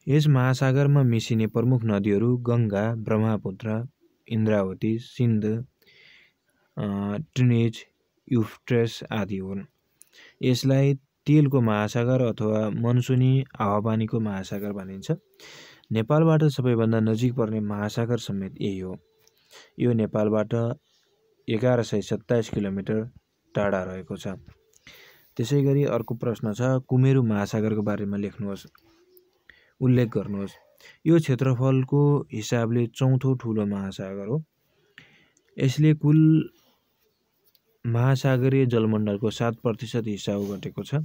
A: यस महासागरमा मिसिने प्रमुख नदीहरू गङ्गा, ब्रह्मपुत्र, इन्द्रावती, सिन्ध, ट्रिनिज, युफ्रेट्स आदि हुन्। यसलाई तेलको महासागर अथवा मनसुनी हावापानीको महासागर भनिन्छ। नेपालबाट सबैभन्दा नजिक पर्ने महासागर समेत यही हो। यो नेपालबाट 1127 किलोमिटर टाढा रहेको छ। त्यसैगरी अर्को प्रश्न छ कुमेरु महासागरको बारेमा उल्लेख गर्नुहोस्। यो क्षेत्रफलको हिसाबले चौथो ठूलो महासागर हो। यसले कुल महासागरीय जलमण्डलको 7% हिस्सा ओगटेको छ।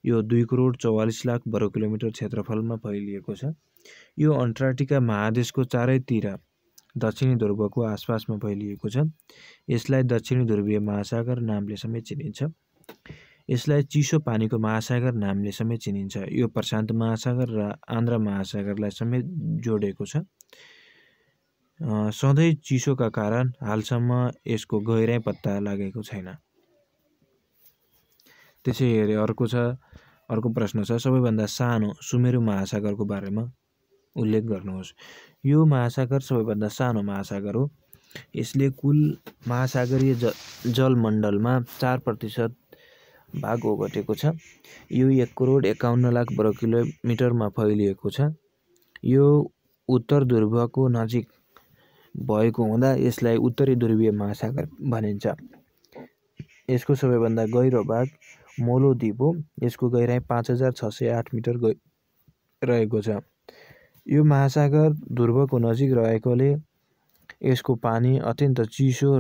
A: यो 2,44,00,000 वर्ग किलोमिटर क्षेत्रफलमा फैलिएको छ। यो अन्टार्कटिका महादेशको चारैतिर दक्षिणी ध्रुवको आसपासमा फैलिएको छ। यसलाई दक्षिणी ध्रुवीय महासागर नामले समेत चिनिन्छ। यसलाई चिसो पानीको महासागर नामले समेत चिनिन्छ। यो प्रशान्त महासागर र आन्ध्र महासागरलाई समेत जोडेको छ। सधैँ चिसोका कारण हालसम्म यसको गहिराई पत्ता लागेको छैन। त्यसै गरी अर्को प्रश्न छ, सबैभन्दा सानो सुमेरु महासागरको बारेमा उल्लेख गर्नुहोस्। यो महासागर सबैभन्दा सानो महासागर हो। यसले कुल महासागरीय जलमण्डलमा 4% भाग ओगटेको छ। यो 1,51,00,000 वर्ग किलोमिटरमा फैलिएको छ। यो उत्तर ध्रुवको नजिक भएको हुँदा यसलाई उत्तरी ध्रुवीय महासागर भनिन्छ। यसको सबैभन्दा गहिरो भाग मोलो द्वीप हो। यसको गहिराई 5,608 मिटर रहेको छ। यो महासागर ध्रुवको नजिक रहेकोले यसको पानी अत्यन्त चिसो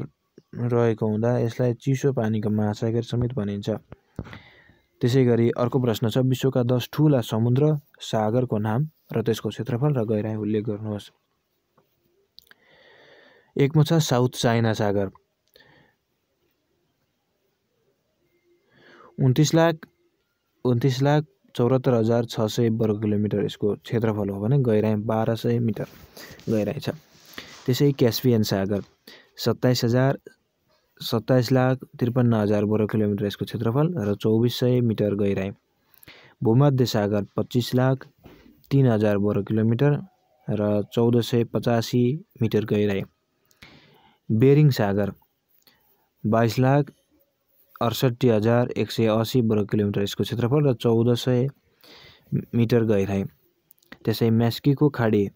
A: रहेको हुँदा यसलाई चिसो पानीको महासागर समेत भनिन्छ। त्यसै गरी अर्को प्रश्न छ, विश्वका 10 ठूला समुद्र सागरको नाम र त्यसको क्षेत्रफल र गहिराई उल्लेख गर्नुहोस्। एकमा छ साउथ चाइना सागर, 29,74,600 वर्ग किलोमिटर यसको क्षेत्रफल हो भने गहिराई 1,200 मिटर गहिराई छ। त्यसै क्यास्पियन सागर 27,53,000 वर्ग किलोमिटर यसको क्षेत्रफल र 2,400 मिटर गहिराई। भूमध्य सागर 25,03,000 वर्ग किलोमिटर र 1,485 मिटर गहिराई। बेरिङ सागर 22,68,180 वर्ग किलोमिटर यसको क्षेत्रफल र 1,400 मिटर गहिराई। त्यसै म्यास्कीको खाडी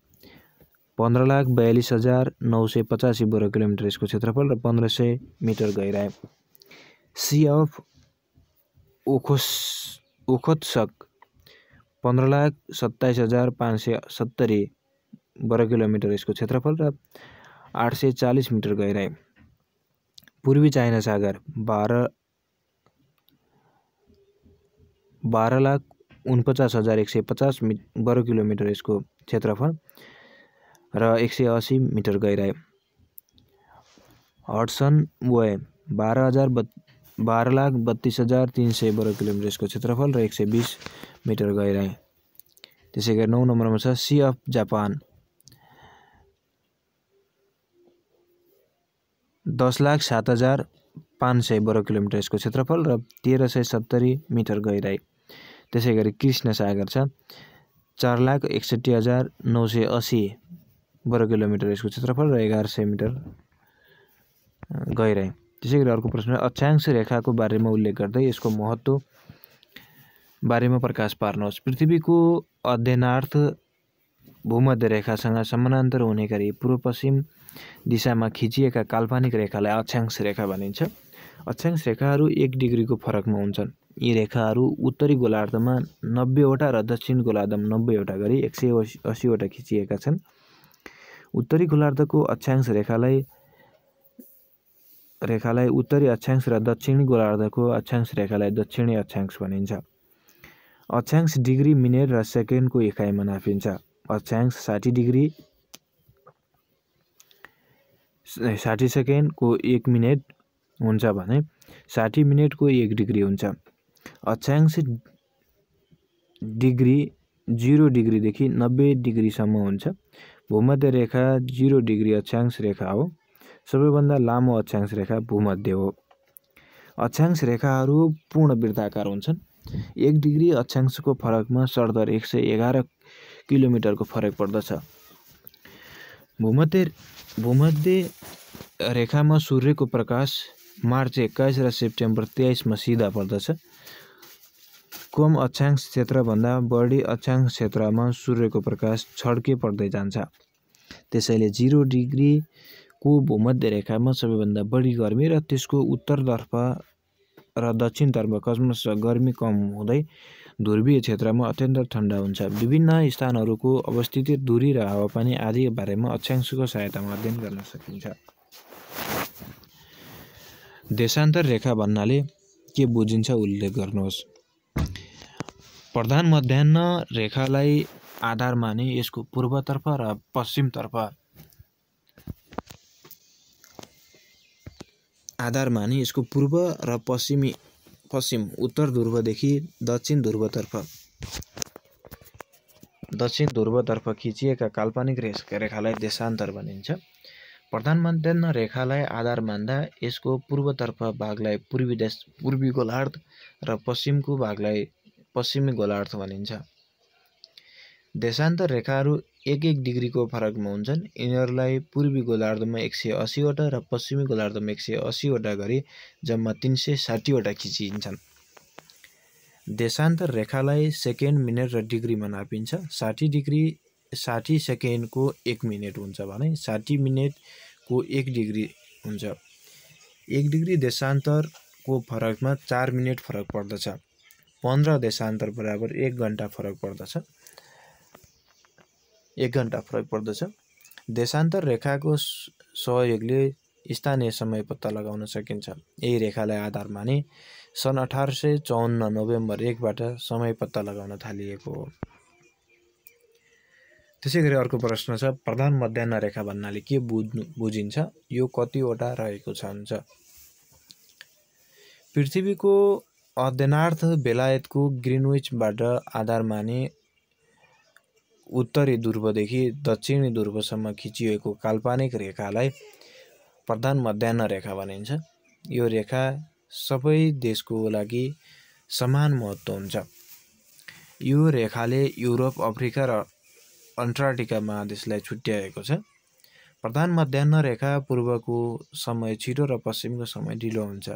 A: 15,42,985 वर्ग किलोमिटर यसको क्षेत्रफल र 1,500 मिटर गहिराई। सी अफ ओखोत्स्क 15,27,570 वर्ग किलोमिटर यसको क्षेत्रफल र 840 मिटर गहिराई। पूर्वी चाइना सागर 12,49,150 वर्ग किलोमिटर यसको क्षेत्रफल र 180 मिटर गहिराई। हडसन वे 12,32,300 वर्ग किलोमिटर यसको क्षेत्रफल र 120 मिटर गहिराई। त्यसै गरी 9 नम्बरमा छ सी अफ जापान 10,07,500 वर्ग किलोमिटर यसको क्षेत्रफल र 1,370 मिटर गहिराई। त्यसै गरी कृष्ण सागर छ 4,61,980 वर्ग किलोमिटर यसको क्षेत्रफल र 1,100 मिटर गहिराई। त्यसै गरी अर्को प्रश्न, अक्षांश रेखाको बारेमा उल्लेख गर्दै यसको महत्त्व बारेमा प्रकाश पार्नुहोस्। पृथ्वीको अध्ययनार्थ भूमध्य रेखासँग समानान्तर हुने गरी पूर्व पश्चिम दिशामा खिचिएका काल्पनिक रेखालाई अक्षांश रेखा भनिन्छ। अक्षांश रेखाहरू 1 डिग्रीको फरकमा हुन्छन्। यी रेखाहरू उत्तरी गोलार्धमा 90 वटा र दक्षिण गोलार्धमा 90 वटा गरी 180 वटा खिचिएका छन्। उत्तरी गोलार्धको अक्षांश रेखालाई उत्तरी अक्षांश र दक्षिणी गोलार्धको अक्षांश रेखालाई दक्षिणी अक्षांश भनिन्छ। अक्षांश डिग्री, मिनेट र सेकेन्डको इकाइमा नापिन्छ। अक्षांश 60 सेकेन्डको 1 मिनेट हुन्छ भने 60 मिनेटको 1 डिग्री हुन्छ। अक्षांश डिग्री 0 डिग्रीदेखि 90 डिग्रीसम्म हुन्छ। भूमध्य रेखा 0 डिग्री अक्षांश रेखा हो। सबैभन्दा लामो अक्षांश रेखा भूमध्य हो। अक्षांश रेखाहरू पूर्ण वृत्ताकार हुन्छन्। 1 डिग्री अक्षांशको फरकमा सरदर 111 किलोमिटरको फरक पर्दछ। भूमध्य रेखामा सूर्यको प्रकाश मार्च 21 र सेप्टेम्बर 23 मा सिधा पर्दछ। कम अक्षांश क्षेत्रभन्दा बढी अक्षांश क्षेत्रमा सूर्यको प्रकाश छड्के पर्दै जान्छ। त्यसैले 0 डिग्रीको भूमध्य रेखामा सबैभन्दा बढी गर्मी र त्यसको उत्तरतर्फ र दक्षिणतर्फ क्रमशः गर्मी कम हुँदै ध्रुवीय क्षेत्रमा अत्यन्त ठन्डा हुन्छ। विभिन्न स्थानहरूको अवस्थिति, दूरी र हावापानी आदि बारेमा अक्षांशको सहायतामा अध्ययन गर्न सकिन्छ। देशान्तर रेखा भन्नाले के बुझिन्छ उल्लेख गर्नुहोस्। प्रधान मध्याह्न रेखालाई आधार मानि यसको पूर्वतर्फ र पश्चिमतर्फ आधार मानि यसको पूर्व र पश्चिम उत्तर ध्रुवदेखि दक्षिण ध्रुवतर्फ खिचिएका काल्पनिक रेखालाई देशान्तर भनिन्छ। प्रधानमध्याह्न रेखालाई आधार मान्दा यसको पूर्वतर्फ भागलाई पूर्वी गोलार्ध र पश्चिमको भागलाई पश्चिमी गोलार्ध भनिन्छ। देशान्तर रेखाहरू 1-1 डिग्रीको फरकमा हुन्छन्। यिनीहरूलाई पूर्वी गोलार्धमा 180 वटा र पश्चिमी गोलार्धमा 180 वटा गरी जम्मा 360 वटा खिचिन्छन्। देशान्तर रेखालाई सेकेन्ड, मिनेट र डिग्रीमा नापिन्छ। 60 सेकेन्डको 1 मिनेट हुन्छ भने 60 मिनेटको 1 डिग्री हुन्छ। 1 डिग्री देशान्तरको फरकमा 4 मिनेट फरक पर्दछ। 15 देशान्तर बराबर 1 घण्टा फरक पर्दछ। देशान्तर रेखाको सहयोगले स्थानीय समय पत्ता लगाउन सकिन्छ। यही रेखालाई आधार मानि सन् 1854 नोभेम्बर 1 बाट समय पत्ता लगाउन थालिएको हो। त्यसैगरी अर्को प्रश्न छ, प्रधान मध्याह्न रेखा भन्नाले के बुझिन्छ? यो कतिवटा रहेको हुन्छ? पृथ्वीको अध्ययनार्थ बेलायतको ग्रिनविचबाट आधार मानि उत्तरी ध्रुवदेखि दक्षिणी ध्रुवसम्म खिचिएको काल्पनिक रेखालाई प्रधान मध्याह्न रेखा भनिन्छ। यो रेखा सबै देशको लागि समान महत्त्व हुन्छ। यो रेखाले युरोप, अफ्रिका र अन्टार्कटिका महादेशलाई छुट्याएको छ। प्रधान मध्याह्न रेखा पूर्वको समय छिटो र पश्चिमको समय ढिलो हुन्छ।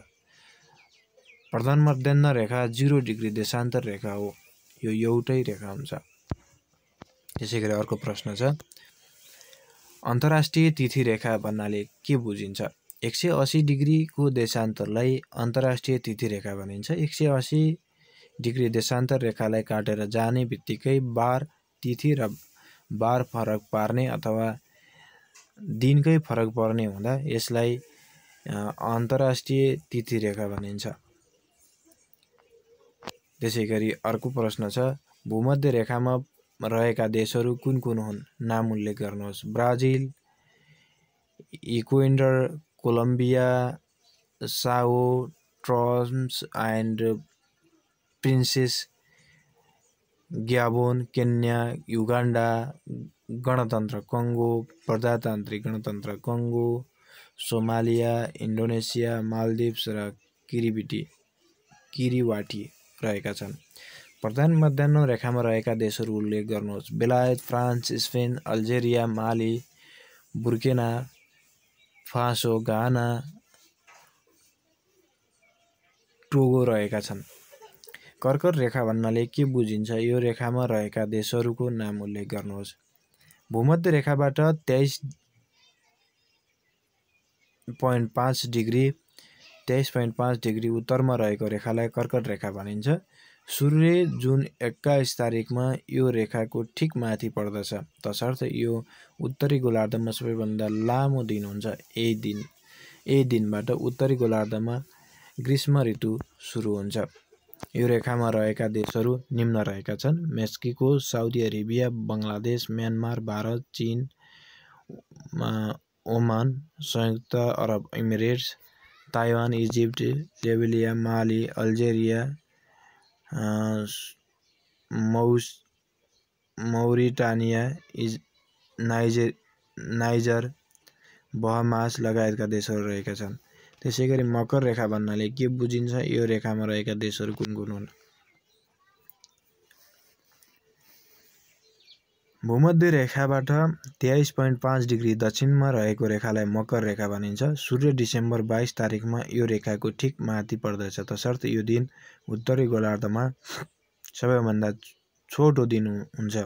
A: प्रधान मध्याह्न रेखा 0 डिग्री देशान्तर रेखा हो। यो एउटै रेखा हुन्छ। त्यसैगरी अर्को प्रश्न छ, अन्तर्राष्ट्रिय तिथि रेखा भन्नाले के बुझिन्छ? 180 डिग्रीको देशान्तरलाई अन्तर्राष्ट्रिय तिथि रेखा भनिन्छ। 180 डिग्री देशान्तर रेखालाई काटेर जाने बित्तिकै बार, तिथि र बार फरक पार्ने अथवा दिनकै फरक पर्ने हुँदा यसलाई अन्तर्राष्ट्रिय तिथि रेखा भनिन्छ। त्यसैगरी अर्को प्रश्न छ, भूमध्य रेखामा रहेका देशहरू कुन कुन हुन्? नाम उल्लेख गर्नुहोस्। Brazil, Ecuador, Colombia, Sao Tome and Principe, Gabon, Kenya, Uganda, गणतन्त्र कङ्गो, प्रजातान्त्रिक गणतन्त्र कङ्गो, सोमालिया, इन्डोनेसिया, माल्दिभ्स र किरिबाटी रहेका छन्। प्रधान मध्याह्न रेखामा रहेका देशहरू उल्लेख गर्नुहोस्। बेलायत, फ्रान्स, स्पेन, अल्जेरिया, माली, बुर्किना फासो, घाना, टोगो रहेका छन्। कर्कट रेखा भन्नाले के बुझिन्छ? यो रेखामा रहेका देशहरूको नाम उल्लेख गर्नुहोस्। भूमध्य रेखाबाट 23.5 डिग्री उत्तरमा रहेको रेखालाई कर्कट रेखा भनिन्छ। सूर्य जुन 21 तारिखमा यो रेखाको ठिक माथि पर्दछ, तसर्थ यो उत्तरी गोलार्धमा सबैभन्दा लामो दिन हुन्छ। यही दिनबाट उत्तरी गोलार्धमा ग्रीष्म ऋतु सुरु हुन्छ। यो रेखामा रहेका देशहरू निम्न रहेका छन्: Mexico, Saudi Arabia, Bangladesh, Myanmar, Bharat, चीन, ओमान, संयुक्त अरब Emirates, Taiwan, Egypt, Libya, Mali, Algeria, Mauritania, Niger, Bahamas लगायतका देशहरू रहेका छन्। त्यसैगरी मकर रेखा भन्नाले के बुझिन्छ? यो रेखामा रहेका देशहरू कुन कुन हुन्? भूमध्य रेखाबाट 23.5 डिग्री दक्षिणमा रहेको रेखालाई मकर रेखा भनिन्छ। सूर्य डिसेम्बर 22 तारिखमा यो रेखाको ठिक माथि पर्दछ, तसर्थ यो दिन उत्तरी गोलार्धमा सबैभन्दा छोटो दिन हुन्छ।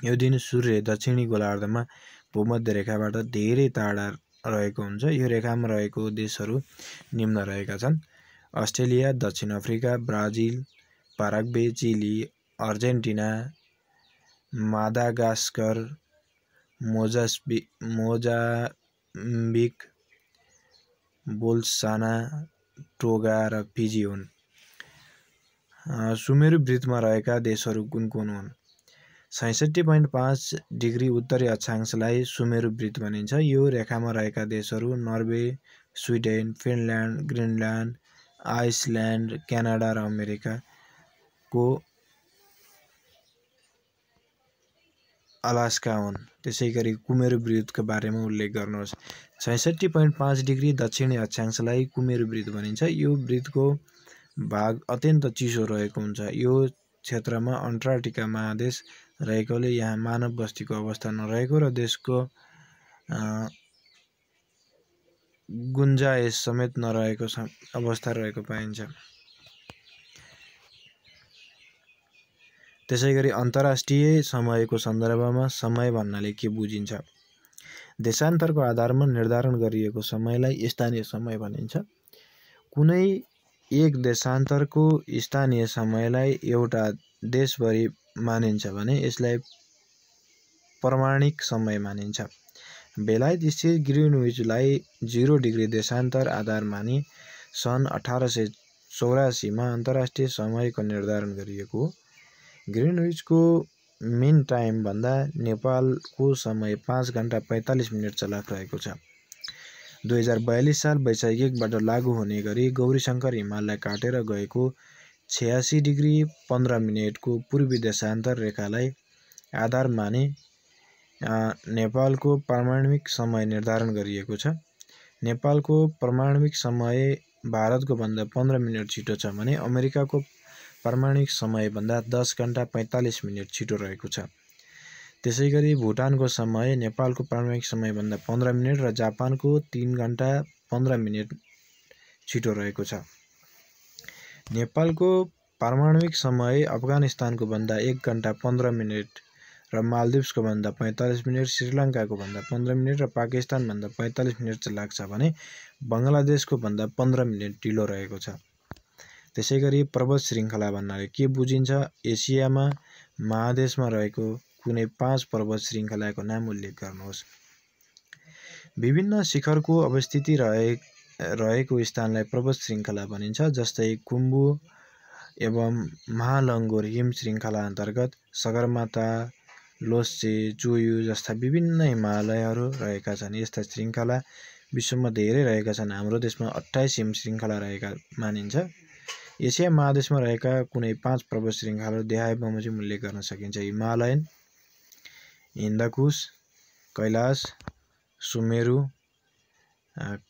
A: यो दिन सूर्य दक्षिणी गोलार्धमा भूमध्य रेखाबाट धेरै टाढा रहेको हुन्छ। यो रेखामा रहेको देशहरू निम्न रहेका छन्: अस्ट्रेलिया, दक्षिण Africa, Brazil, Paraguay, Chile, Argentina, Madagascar, Mozambique, Botswana, Tonga र फिजी हुन्। सुमेरु वृत्तमा रहेका देशहरू कुन कुन हुन्? 66.5 डिग्री उत्तरी अक्षांशलाई सुमेरु वृत्त भनिन्छ। यो रेखामा रहेका देशहरू Norway, Sweden, Finland, Greenland, island, Canada र अमेरिकाको अलास्का हुन्। त्यसैगरी कुमेरु वृत्तको बारेमा उल्लेख गर्नुहोस्। 66.5 डिग्री दक्षिणी अक्षांशलाई कुमेरु वृत्त भनिन्छ। यो वृत्तको भाग अत्यन्त चिसो रहेको हुन्छ। यो क्षेत्रमा अन्टार्कटिका महादेश रहेकोले यहाँ मानव बस्तीको अवस्था नरहेको र देशको गुन्जाइस समेत नरहेको अवस्था रहेको पाइन्छ। त्यसैगरी अन्तर्राष्ट्रिय समयको सन्दर्भमा समय भन्नाले के बुझिन्छ? देशान्तरको आधारमा निर्धारण गरिएको समयलाई स्थानीय समय भनिन्छ। कुनै एक देशान्तरको स्थानीय समयलाई एउटा देशभरि मानिन्छ भने यसलाई प्रमाणिक समय मानिन्छ। बेलायत स्थित ग्रिनविचलाई 0 डिग्री देशान्तर आधार मानी सन् 1884 मा अन्तर्राष्ट्रिय समयको निर्धारण गरिएको हो। ग्रिनविचको मिन टाइम भन्दा नेपालको समय 5 घण्टा 45 मिनट चलाक रहेको छ। 2042 साल वैशाख 1बाट लागू हुने गरी गौरीशङ्कर हिमाललाई काटेर गएको 86 डिग्री 15 मिनेटको पूर्वी देशान्तर रेखालाई आधार मानी नेपालको प्रामाणिक समय निर्धारण गरिएको छ। नेपालको प्रामाणिक समय भारतको भन्दा 15 मिनट छिटो छ भने अमेरिकाको प्रामाणिक समयभन्दा 10 घण्टा 45 मिनट छिटो रहेको छ। त्यसैगरी भुटानको समय नेपालको प्रामाणिक समयभन्दा 15 मिनट र जापानको 3 घण्टा 15 मिनट छिटो रहेको छ। नेपालको प्रामाणिक समय अफगानिस्तानको भन्दा 1 घण्टा 15 मिनट र मालदिभ्सको भन्दा 45 मिनट, श्रीलङ्काको भन्दा 15 मिनट र पाकिस्तान भन्दा 45 मिनट लाग्छ भने बङ्गलादेशको भन्दा 15 मिनट ढिलो रहेको छ। त्यसैगरी पर्वत श्रृङ्खला भन्नाले के बुझिन्छ? एसियामा महादेशमा रहेको कुनै 5 पर्वत श्रृङ्खलाको नाम उल्लेख गर्नुहोस्। विभिन्न शिखरको अवस्थिति रहेको स्थानलाई पर्वत श्रृङ्खला भनिन्छ। जस्तै खुम्बु एवं महालङ्गुर हिम श्रृङ्खला अन्तर्गत सगरमाथा, लोत्से, चोयु जस्ता विभिन्न हिमालयहरू रहेका छन्। यस्ता श्रृङ्खला विश्वमा धेरै रहेका छन्। हाम्रो देशमा 28 हिम श्रृङ्खला रहेका मानिन्छ। एसिया महादेशमा रहेका कुनै 5 पर्वत श्रृङ्खलाहरू देखाए उल्लेख गर्न सकिन्छ। हिमालयन, हिन्दकुश, कैलाश, सुमेरु,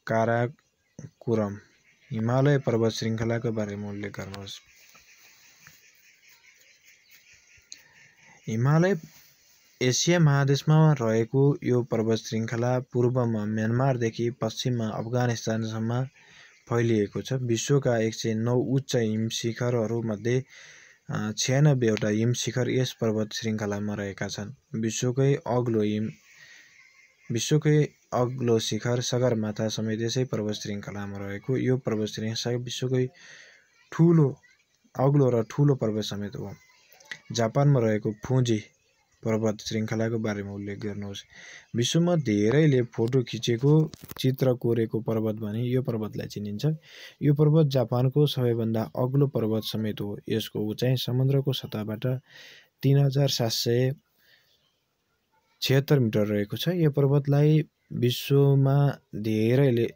A: काराकोरम। हिमालय पर्वत श्रृङ्खलाको बारेमा उल्लेख गर्नुहोस्। हिमालय एसिया महादेशमा रहेको यो पर्वत श्रृङ्खला पूर्वमा म्यानमारदेखि पश्चिममा अफगानिस्तानसम्म फैलिएको छ। विश्वका 109 उच्च हिम शिखरहरूमध्ये 96 वटा हिम शिखर यस पर्वत श्रृङ्खलामा रहेका छन्। विश्वकै अग्लो शिखर सगरमाथा समेत यसै पर्वत श्रृङ्खलामा रहेको यो पर्वत श्रृङ्खला विश्वकै अग्लो र ठुलो पर्वत समेत हो। जापानमा रहेको फुजी पर्वत श्रृङ्खलाको बारेमा उल्लेख गर्नुहोस्। विश्वमा धेरैले फोटो खिचेको, चित्र कोरेको पर्वत भनी यो पर्वतलाई चिनिन्छ। यो पर्वत जापानको सबैभन्दा अग्लो पर्वत समेत हो। यसको उचाइ समुद्रको सतहबाट 3776 मिटर रहेको छ। यो पर्वतलाई विश्वमा धेरैले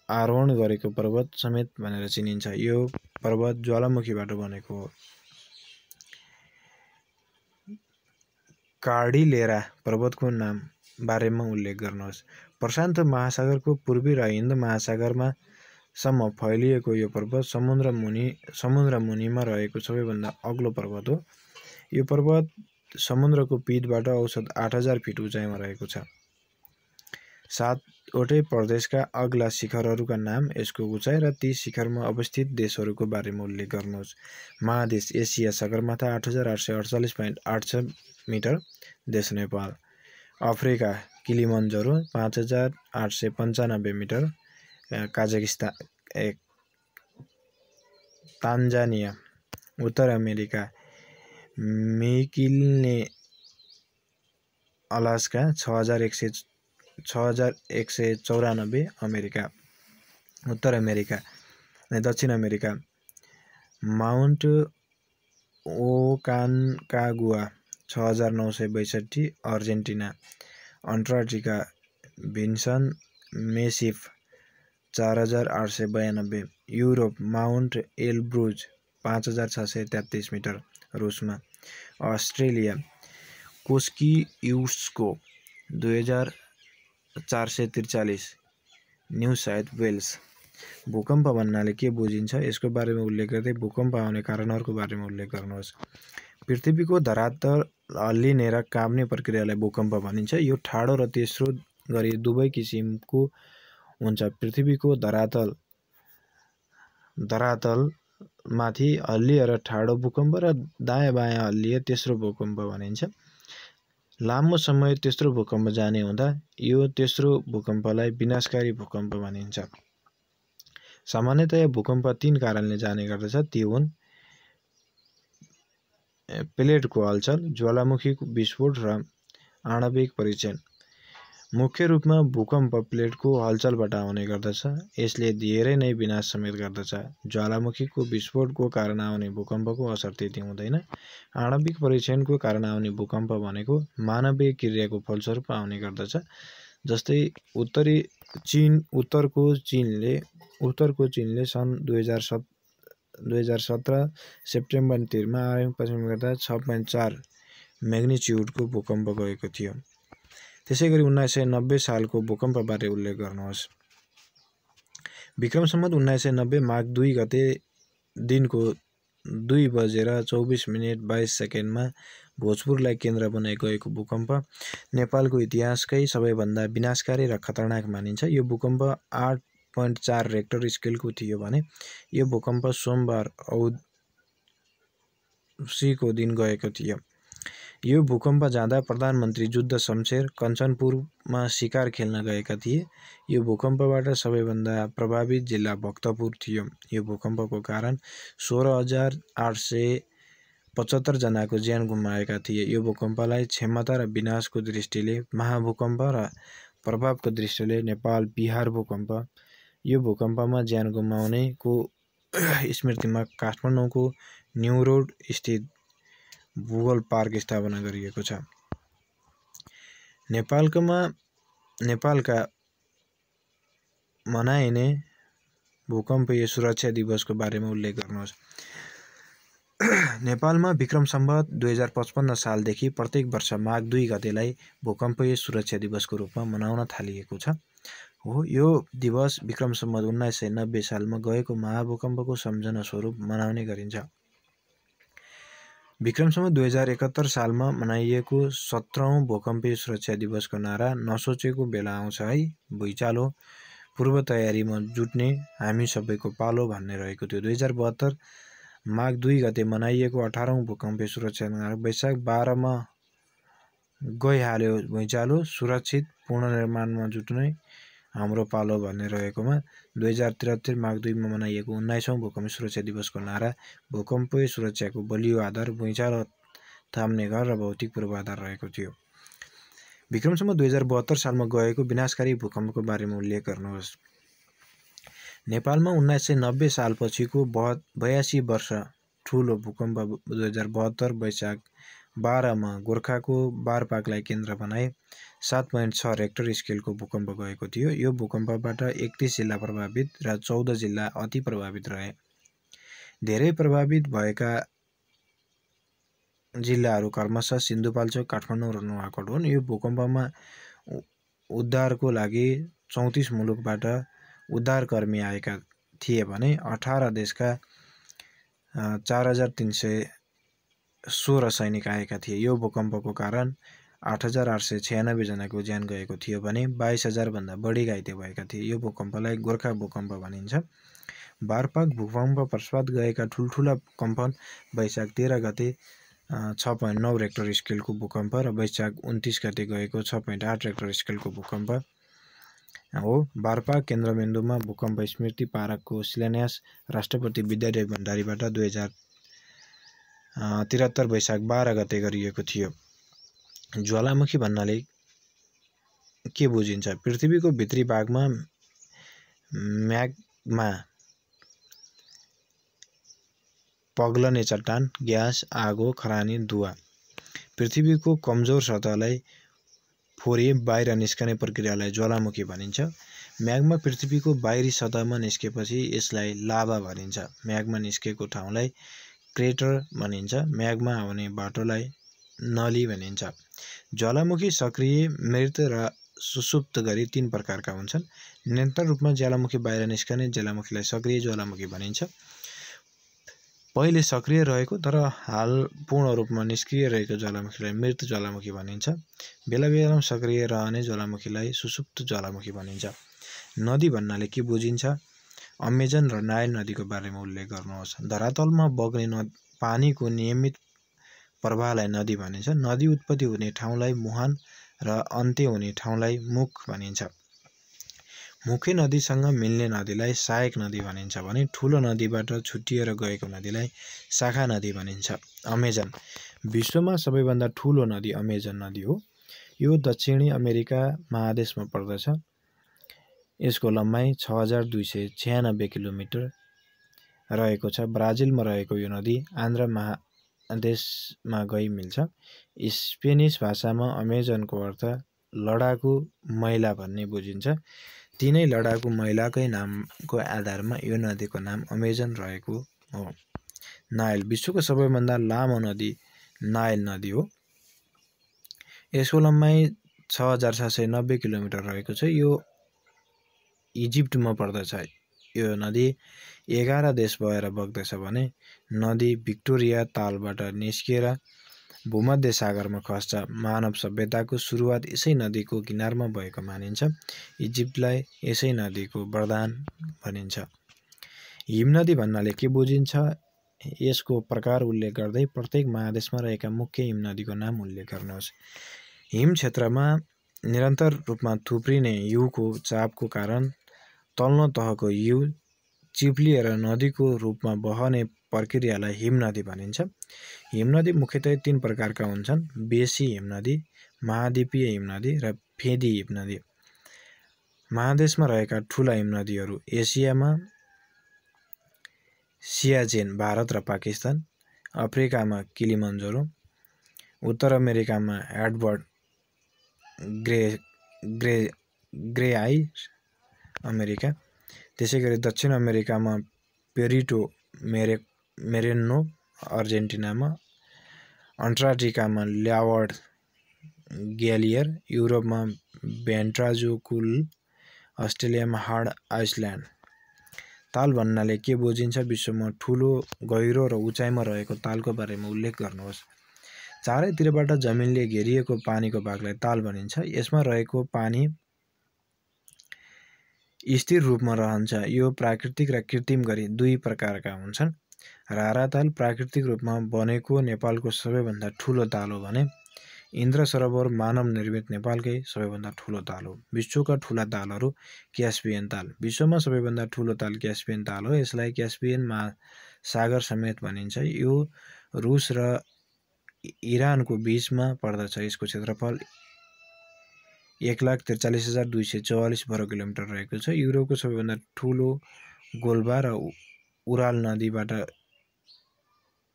A: आरोहण गरेको पर्वत समेत भनेर चिनिन्छ। यो पर्वत ज्वालामुखीबाट बनेको हो। कार्डिलेरा पर्वतको नाम बारेमा उल्लेख गर्नुहोस्। प्रशान्त महासागरको पूर्वी र हिन्द महासागरमा सम्म फैलिएको यो पर्वत समुद्र मुनिमा रहेको सबैभन्दा अग्लो पर्वत हो। यो पर्वत समुद्रको पिँधबाट औसत 8000 फिट उचाइमा रहेको छ। 7वटै प्रदेशका अग्ला शिखरहरूका नाम, यसको उचाइ र ती शिखरमा अवस्थित देशहरूको बारेमा उल्लेख गर्नुहोस्। महादेश एसिया सगरमाथा 8848.86 मिटर, देश Nepal. Africa Kilimanjaro 5895 metre, Kazakhstan. Tanzania. उत्तर अमेरिका मेकिल्ने अलास्का 6194 अमेरिका। उत्तर अमेरिका दक्षिण America Mount Aconcagua 6962 Argentina. Antarctica Vinson Massif 4892, Europe Mount Elbrus 5633 metre रुसमा, Australia Kosciuszko 2443, New South Wales. भूकम्प भन्नाले के बुझिन्छ यसको बारेमा उल्लेख गर्दै भूकम्प आउने कारणहरूको बारेमा उल्लेख गर्नुहोस्। पृथ्वीको धरातल हल्लिने र काम्ने प्रक्रियालाई भूकम्प भनिन्छ। यो ठाडो र तेस्रो गरी दुवै किसिमको हुन्छ। पृथ्वीको धरातलमाथि हल्लिएर ठाडो भूकम्प र दायाँ बायाँ हल्लिए तेस्रो भूकम्प भनिन्छ। लामो समय तेस्रो भूकम्प जाने हुँदा यो तेस्रो भूकम्पलाई विनाशकारी भूकम्प भनिन्छ। सामान्यतया भूकम्प 3 कारणले जाने गर्दछ। ती हुन् प्लेटको हलचल, ज्वालामुखीको विस्फोट र आणविक परीक्षण। मुख्य रूपमा भूकम्प प्लेटको हलचलबाट आउने गर्दछ। यसले धेरै नै विनाश समेत गर्दछ। ज्वालामुखीको विस्फोटको कारण आउने भूकम्पको असर त्यति हुँदैन। आणविक परीक्षणको कारण आउने भूकम्प भनेको मानवीय क्रियाको फलस्वरूप आउने गर्दछ। जस्तै उत्तरको चीनले सन् 2017 सेप्टेम्बर 13 मा आइएमपछि गर्दा 6.4 म्याग्निच्युडको भूकम्प गएको थियो। त्यसैगरी 1990 सालको भूकम्पबारे उल्लेख गर्नुहोस्। विक्रम सम्वत 1990 माघ 2 गते दिनको 2:24:22 मा भोजपुरलाई केन्द्र बनाई गएको भूकम्प नेपालको इतिहासकै सबैभन्दा विनाशकारी र खतरनाक मानिन्छ। यो भूकम्प 8.4 रेक्टर स्केलको थियो भने यो भूकम्प सोमबार औँसीको दिन गएको थियो। यो भूकम्प जाँदा प्रधानमन्त्री जुद्ध शमशेर कञ्चनपुरमा शिकार खेल्न गएका थिए। यो भूकम्पबाट सबैभन्दा प्रभावित जिल्ला भक्तपुर थियो। यो भूकम्पको कारण 16,875 जनाको ज्यान गुमाएका थिए। यो भूकम्पलाई क्षमता र विनाशको दृष्टिले महाभूकम्प र प्रभावको दृष्टिले नेपाल बिहार भूकम्प। यो भूकम्पमा ज्यान गुमाउनेको स्मृतिमा काठमाडौँको न्यू रोड स्थित भूगोल पार्क स्थापना गरिएको छ। नेपालका मनाइने भूकम्पीय सुरक्षा दिवसको बारेमा उल्लेख गर्नुहोस्। नेपालमा विक्रम सम्वत 2055 सालदेखि प्रत्येक वर्ष माघ 2 गतेलाई भूकम्पीय सुरक्षा दिवसको रूपमा मनाउन थालिएको छ। यो दिवस विक्रम सम्वत 1990 सालमा गएको महाभूकम्पको सम्झना स्वरूप मनाउने गरिन्छ। विक्रम सम्वत 2071 सालमा मनाइएको 17औं भूकम्पीय सुरक्षा दिवसको नारा नसोचेको बेला आउँछ है भुइँचालो, पूर्व तयारीमा जुट्ने हामी सबैको पालो भन्ने रहेको थियो। 2072 माघ 2 गते मनाइएको 18औं भूकम्पीय सुरक्षा नारा वैशाख 12 मा गइहाल्यो भुइँचालो, सुरक्षित पुनर्निर्माणमा जुट्ने हाम्रो पालो भन्ने रहेकोमा 2073 माघ 2 मा मनाइएको 19औं भूकम्प सुरक्षा दिवसको नारा भूकम्पीय सुरक्षाको बलियो आधार भुइँचालो थाम्ने घर र भौतिक पूर्वाधार रहेको थियो। विक्रम सम्वत 2072 सालमा गएको विनाशकारी भूकम्पको बारेमा उल्लेख गर्नुहोस्। नेपालमा 1990 सालपछिको 82 वर्ष ठुलो भूकम्प 2072 वैशाख 12 मा गोर्खाको बारपाकलाई केन्द्र बनाए 7.6 रेक्टर स्केलको भूकम्प गएको थियो। यो भूकम्पबाट 31 जिल्ला प्रभावित र 14 जिल्ला अति प्रभावित रहे। धेरै प्रभावित भएका जिल्लाहरू क्रमशः सिन्धुपाल्चोक, काठमाडौँ र नुवाकोट हुन्। यो भूकम्पमा उद्धारको लागि 34 मुलुकबाट उद्धारकर्मी आएका थिए भने 18 देशका 4316 सैनिक आएका थिए। यो भूकम्पको कारण 8896 जनाको ज्यान गएको थियो भने 22000 भन्दा बढी घाइते भएका थिए। यो भूकम्पलाई गोर्खा भूकम्प भनिन्छ। बारपाक भूकम्प पश्चात गएका ठुल्ठुला कम्पन वैशाख 13 गते 6.9 रेक्टर स्केलको भूकम्प र वैशाख 29 गते गएको 6.8 रेक्टर स्केलको भूकम्प हो। बारपाक केन्द्रबिन्दुमा भूकम्प स्मृति पार्कको शिलान्यास राष्ट्रपति विद्यादेवी भण्डारीबाट 2073 वैशाख 12 गते गरिएको थियो। ज्वालामुखी भन्नाले के बुझिन्छ? पृथ्वीको भित्री भागमा म्याग्मा पग्लने चट्टान, ग्यास, आगो, खरानी, धुवा। पृथ्वीको कमजोर सतहलाई फोरी बाहिर निस्कने प्रक्रियालाई ज्वालामुखी भनिन्छ। म्याग्मा पृथ्वीको बाहिरी सतहमा निस्केपछि यसलाई लाभा भनिन्छ। म्याग्मा निस्केको ठाउँलाई क्रेटर भनिन्छ। म्याग्मा आउने बाटोलाई नली भनिन्छ। ज्वालामुखी सक्रिय, मृत र सुसुप्त गरी 3 प्रकारका हुन्छन्। निरन्तर रूपमा ज्वालामुखी बाहिर निस्कने ज्वालामुखीलाई सक्रिय ज्वालामुखी भनिन्छ। पहिले सक्रिय रहेको तर हाल पूर्ण रूपमा निष्क्रिय रहेको ज्वालामुखीलाई मृत ज्वालामुखी भनिन्छ। बेला बेलामा सक्रिय रहने ज्वालामुखीलाई सुसुप्त ज्वालामुखी भनिन्छ। नदी भन्नाले के बुझिन्छ? अमेजन र नाइल नदीको बारेमा उल्लेख गर्नुहोस्। धरातलमा बग्ने पानीको नियमित प्रवाहलाई नदी भनिन्छ। नदी उत्पत्ति हुने ठाउँलाई मुहान र अन्त्य हुने ठाउँलाई मुख भनिन्छ। मुख्य नदीसँग मिल्ने नदीलाई सहायक नदी भनिन्छ भने ठूलो नदीबाट छुट्टिएर गएको नदीलाई शाखा नदी भनिन्छ। अमेजन विश्वमा सबैभन्दा ठूलो नदी अमेजन नदी हो। यो दक्षिणी अमेरिका महादेशमा पर्दछ। यसको लम्बाइ 6296 किलोमिटर रहेको छ। ब्राजिलमा रहेको यो नदी आन्ध्र महादेशमा गई मिल्छ। स्पेनिस भाषामा अमेजनको अर्थ लडाकु महिला भन्ने बुझिन्छ। तिनै लडाकु महिलाकै नामको आधारमा यो नदीको नाम अमेजन रहेको हो। नाइल विश्वको सबैभन्दा लामो नदी नाइल नदी हो। यसको लम्बाइ 6790 किलोमिटर रहेको छ। यो इजिप्टमा पर्दछ। यो नदी 11 देश भएर बग्दछ भने नदी भिक्टोरिया तालबाट निस्किएर भूमध्य सागरमा खस्छ। मानव सभ्यताको सुरुवात यसै नदीको किनारमा भएको मानिन्छ। इजिप्टलाई यसै नदीको वरदान भनिन्छ। हिमनदी भन्नाले के बुझिन्छ? यसको प्रकार उल्लेख गर्दै प्रत्येक महादेशमा रहेका मुख्य हिमनदीको नाम उल्लेख गर्नुहोस्। हिम क्षेत्रमा निरन्तर रूपमा थुप्रिने हिउँको चापको कारण तल्लो तहको हिउँ चिप्लिएर नदीको रूपमा बहने प्रक्रियालाई हिमनदी भनिन्छ। हिमनदी मुख्यतया 3 प्रकारका हुन्छन्: बेसी हिमनदी, महाद्वीपीय हिमनदी र फेदी हिमनदी। महादेशमा रहेका ठूला हिमनदीहरू एसियामा सियाचेन भारत र पाकिस्तान, अफ्रिकामा किलिमन्जारो, उत्तर अमेरिकामा एडवर्ड ग्रेहाइर अमेरिका, त्यसैगरी दक्षिण अमेरिकामा पेरिटो मेरेनो अर्जेन्टिनामा, अन्टार्क्टिकामा ल्यावर्ड ग्यालियर, युरोपमा भेन्ट्राजोकुल, अस्ट्रेलियामा हार्ड आइसल्यान्ड। ताल भन्नाले के बुझिन्छ? विश्वमा ठूलो, गहिरो र उचाइमा रहेको तालको बारेमा उल्लेख गर्नुहोस्। चारैतिरबाट जमिनले घेरिएको पानीको भागलाई ताल भनिन्छ। यसमा रहेको पानी स्थिर रूपमा रहन्छ। यो प्राकृतिक र कृत्रिम गरी 2 प्रकारका हुन्छन्। रारा ताल प्राकृतिक रूपमा बनेको नेपालको सबैभन्दा ठूलो ताल हो भने इन्द्र सरोवर मानव निर्मित नेपालकै सबैभन्दा ठूलो ताल हो। विश्वका ठूला तालहरू क्यास्पियन ताल विश्वमा सबैभन्दा ठूलो ताल क्यास्पियन ताल हो। यसलाई क्यास्पियन महासागर समेत भनिन्छ। यो रुस र इरानको बीचमा पर्दछ। यसको क्षेत्रफल 1,43,244 वर्ग किलोमिटर रहेको छ। युरोपको सबैभन्दा ठूलो गोल्बा र उराल नदीबाट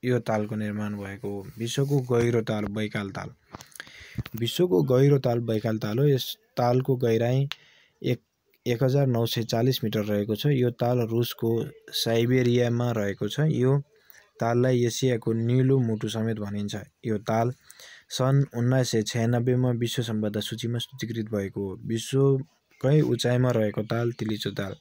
A: यो तालको निर्माण भएको हो। विश्वको गहिरो ताल बैकाल ताल विश्वको गहिरो ताल बैकाल ताल हो। यस तालको गहिराई 1940 मिटर रहेको छ। यो ताल रुसको साइबेरियामा रहेको छ। यो ताललाई एसियाको निलो मुटु समेत भनिन्छ। यो ताल सन् 1996 विश्व सम्पदा सूचीमा सूचीकृत भएको हो। विश्वकै उचाइमा रहेको ताल तिलिचो ताल